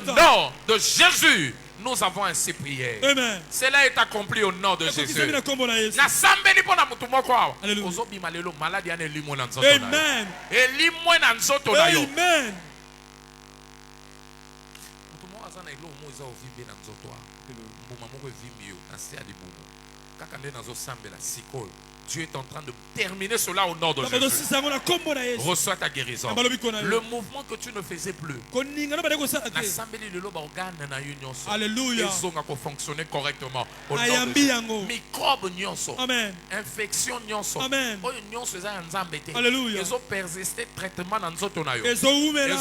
nom de Jésus, nous avons ainsi prié. Amen. Cela est accompli au nom de Jésus. Amen. Dieu est en train de terminer cela au nom de Jésus. Reçois ta guérison. Le mouvement que tu ne faisais plus. Alléluia. Ils ont fonctionné correctement au nom de Jésus. Microbes nyonso. Infection nyonso. Alléluia. Ils ont persisté traitement dans nzoto na yo. Ils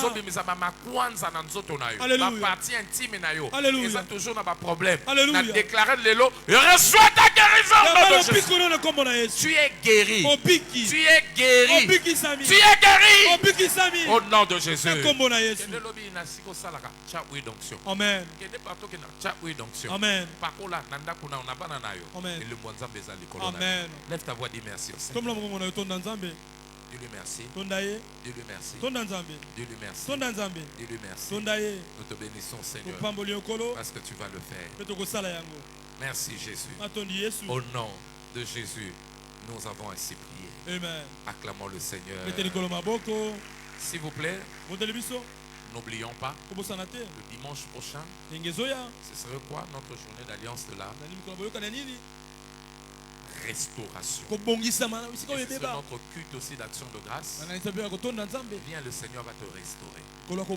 ont bimisa ba makwanza na nzoto na yo. Ba partie intime na yo. Ils ont toujours na ba problème. Na déclarer lelo, reçois ta guérison au nom de Jésus. Tu es guéri. Tu es guéri. Tu es guéri. Au nom de Jésus. Amen. Amen. Amen. Lève ta voix, dis merci au Seigneur. Dis-lui merci. Dis-lui merci. Dis-lui merci. Dis-lui merci. Nous te bénissons, Seigneur, parce que tu vas le faire. Merci, Jésus. Au nom de Jésus, nous avons ainsi prié. Amen. Acclamons le Seigneur. S'il vous plaît, n'oublions pas, le dimanche prochain, ce serait quoi notre journée d'alliance de l'âme? Restauration. Et c'est notre culte aussi d'action de grâce. Viens, le Seigneur va te restaurer. Il va te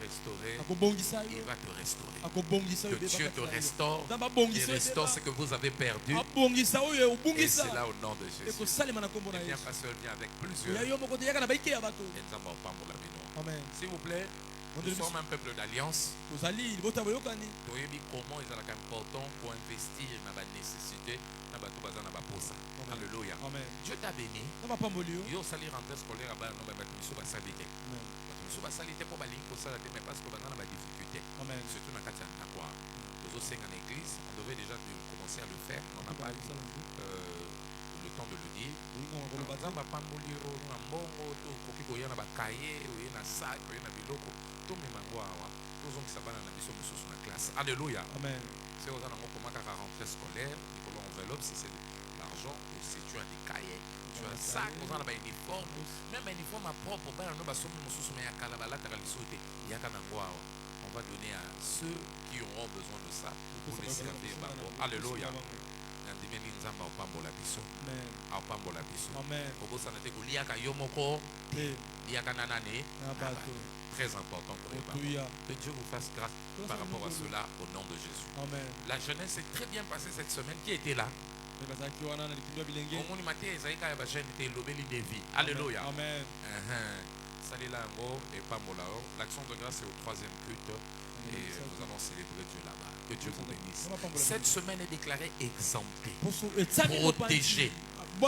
restaurer. Il va te restaurer. Que Dieu te restore. Il restaure ce que vous avez perdu. Et c'est là au nom de Jésus. Et viens, pasteur, viens avec plusieurs. Amen. S'il vous plaît, nous sommes un peuple d'alliance. Comment il est important pour investir dans la nécessité. Alléluia. Dieu t'a béni. Yo sali rentrée scolaire à mais parce que maintenant on a des difficultés. Surtout dans l'église, on devait déjà commencer à le faire. On n'a pas eu le temps de le dire. Alléluia. Amen. Si vous avez un rentrée scolaire, si c'est l'argent ou si tu as des cahiers, tu as un sac, tu as un uniforme, même un uniforme à propre, on va donner à ceux qui auront besoin de ça pour les servir. Alléluia. Très important pour les parents. Que Dieu vous fasse grâce par rapport à cela au nom de Jésus. Amen. La jeunesse est très bien passée cette semaine. Qui était là? Alléluia. Amen. L'action de grâce est au troisième culte et nous allons célébrer Dieu là-bas. Que Dieu vous bénisse. Cette semaine est déclarée exemptée, protégée.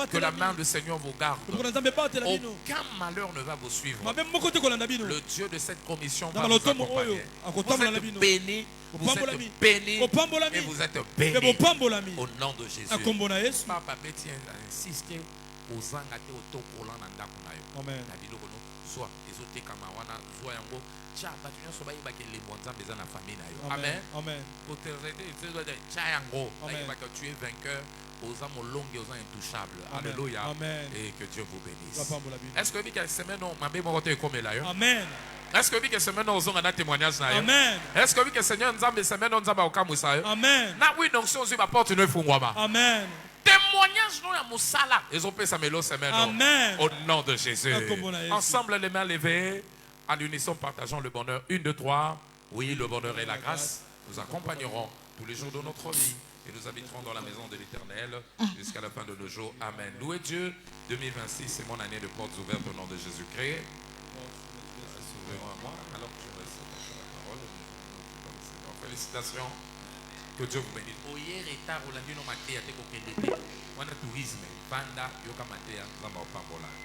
Que la main du Seigneur vous garde. Aucun malheur ne va vous suivre. Le Dieu de cette commission va vous accompagner. Vous êtes bénis. Vous êtes bénis. Et vous êtes bénis. Au nom de Jésus. Papa Bétien insiste aux angatés au tokolan nandako. Amen. Soit ezote kamawana soit yango cha batunya soba yibake lembo nzambe za na famille na yo. Amen. Amen. Pour te aider, tu dois dire cha yango. Yibaka tu es vainqueur. Aux âmes longues et aux âmes intouchables. Alléluia. Amen. Et que Dieu vous bénisse. Est-ce que cette semaine, on m'a bien monté comme là? Amen. Est-ce que oui que semaine nous avons un témoignage? Amen. Est-ce que oui que Seigneur nous a semaine nous avons au Moussa? Amen. Na oui donc si on va porter une fungwama. Amen. Témoignage nous à Moussala. Ils ont fait ça mélo semaine. Amen. Au nom de Jésus. Ensemble les mains levées, à l'unisson partageons le bonheur. 1, 2, 3. Oui, le bonheur et la grâce nous accompagneront tous les jours de notre vie et nous habiterons dans la maison de l'Éternel jusqu'à la fin de nos jours. Amen. Louez Dieu. 2026, c'est mon année de portes ouvertes au nom de Jésus-Christ. Moi, alors que je reste la parole. Félicitations. Que Dieu vous bénisse. Oye retard au lundi no matin à te kokende. On a tourisme. Banda yoka matin à Zamba Pambola.